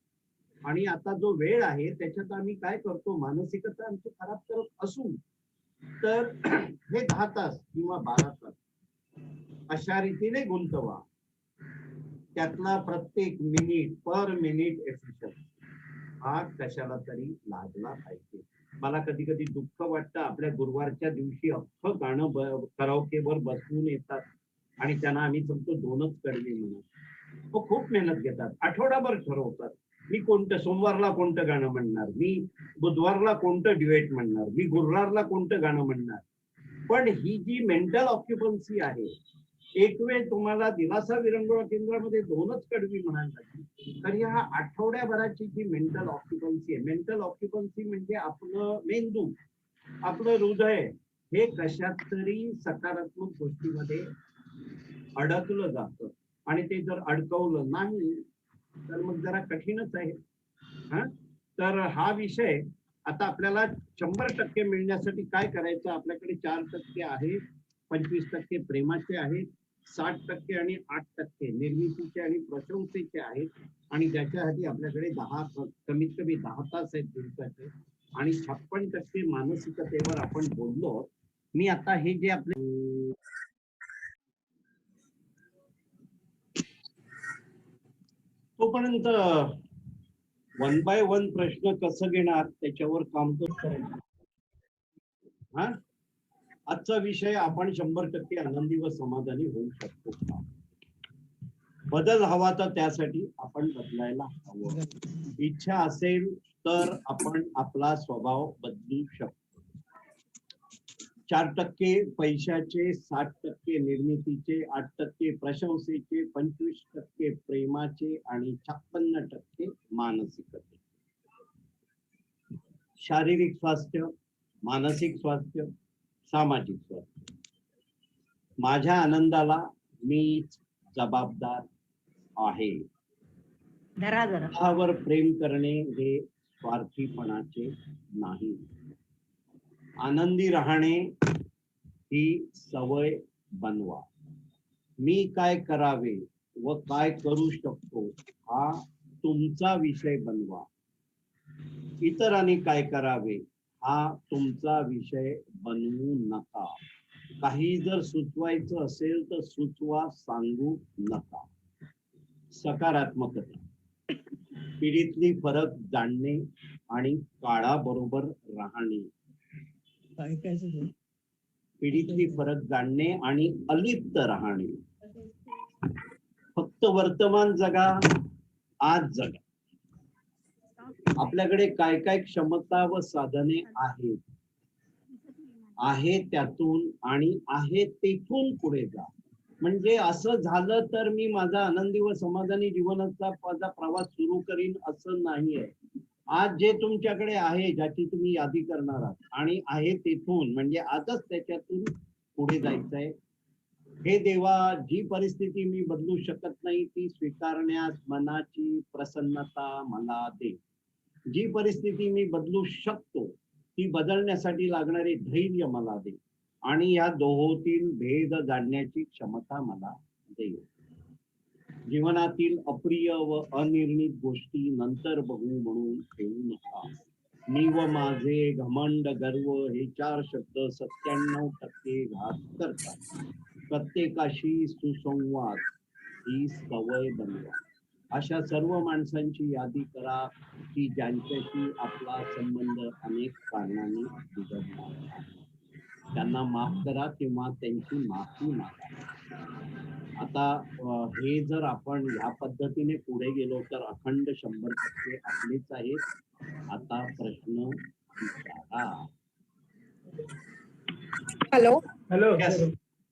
आणि आता जो वेळ आहे त्याच्यात आम्ही काय करतो, मानसिकता आमची खराब करत असू तर हे 10 तास किंवा 12 तास अशा रीतीने गुंतवा. त्यातला प्रत्येक मिनिट पर मिनिट एफिशियंट हा कशाला तरी लागला पाहिजे. मला कधी कधी दुःख वाटतं, आपल्या गुरुवारच्या दिवशी अख्खं गाणं कराओकेवर बसवून येतात आणि त्यांना आम्ही सांगतो 2च कडवे म्हणून. तो खूप मेहनत घेतात, आठवडाभर ठरवतात मी कोणतं सोमवारला कोणतं गाणं म्हणणार, मी बुधवारला कोणतं ड्युएट म्हणणार, मी गुरुवारला कोणतं गाणं म्हणणार. पण ही जी मेंटल ऑक्युपन्सी आहे, एक वेळ तुम्हाला दिलासा विरंगुळा केंद्रामध्ये 2च कडवी म्हणायला लागली, तर ह्या आठवड्याभराची जी मेंटल ऑक्युपन्सी आहे, मेंटल ऑक्युपन्सी म्हणजे आपलं मेंदू, आपलं हृदय हे कशात तरी सकारात्मक गोष्टीमध्ये अडकलं जातं. आणि ते जर अडकवलं नाही तर मग जरा कठीणच आहे. तर हा विषय आता आपल्याला 100% मिळण्यासाठी काय करायचं? आपल्याकडे 4% आहे, 25% प्रेमाचे आहेत, 60% आणि 8% निर्मितीचे आणि प्रशंसेचे आहेत. आणि ज्याच्यासाठी आपल्याकडे कमीत कमी 10 तास आहेत दिवसाचे, आणि 56% मानसिकतेवर आपण बोललो. मी आता हे जे आपले तोपर्यंत 1 बाय 1 प्रश्न कसं घेणार त्याच्यावर काम करतो. आजचा विषय, आपण 100% आनंदी व समाधानी होऊ शकतो का? बदल हवा तर त्यासाठी आपण बदलायला हवं. इच्छा असेल तर आपण आपला स्वभाव बदलू शकतो. 4% पैशाचे, 60% निर्मितीचे, 8% प्रशंसेचे, 25% प्रेमाचे आणि 56% मानसिकते. शारीरिक स्वास्थ्य, मानसिक स्वास्थ्य, सामाजिक स्वास्थ्य. माझ्या आनंदाला मीच जबाबदार आहे. स्वतःवर प्रेम करणे हे स्वार्थीपणाचे नाही. आनंदी राहणे ही सवय बनवा. मी काय करावे व काय करू शकतो हा तुमचा विषय बनवा. इतरांनी काय करावे हा तुमचा विषय बनवू नका. काही जर सुचवायचं असेल तर सुचवा, सांगू नका. सकारात्मकता. पिढीतली फरक जाणणे आणि काळाबरोबर राहणे. पिढीतली फरक जाणणे आणि अलिप्त राहणे. फक्त वर्तमान जगा, आज जगा. आपल्याकडे काय काय क्षमता व साधने आहेत, आहे त्यातून आणि आहे तेथून पुढे जा. म्हणजे असं झालं तर मी माझा आनंदी व समाधानी जीवनाचा माझा प्रवास सुरू करीन असं नाहीये. आज जे तुमच्याकडे आहे, ज्याची तुम्ही यादी करणार आहात आणि आहे तेथून म्हणजे आजच त्याच्यातून पुढे जायचंय. हे देवा, जी परिस्थिती मी बदलू शकत नाही ती स्वीकारण्यास मनाची प्रसन्नता मला दे. जी परिस्थिती मी बदलू शकतो ती बदलण्यासाठी लागणारे धैर्य मला दे आणि या दोहोतील भेद जाणण्याची क्षमता मला दे. जीवनातील अप्रिय व अनिर्णित गोष्टी नंतर बघू म्हणून ठेवू नका. मी व माझे, घमंड, गर्व हे 4 शब्द 97% घात करतात. प्रत्येकाशी सुसंवाद ही सवय बनवा. अशा सर्व माणसांची यादी करा की ज्यांच्याशी आपला संबंध अनेक कारणांनी बिघडला आहे. त्यांना माफ करा किंवा त्यांची माफी मागा. आता हे जर आपण ह्या पद्धतीने पुढे गेलो तर अखंड 100% आपलेच आहेत. आता प्रश्न विचारा. हॅलो. Yes.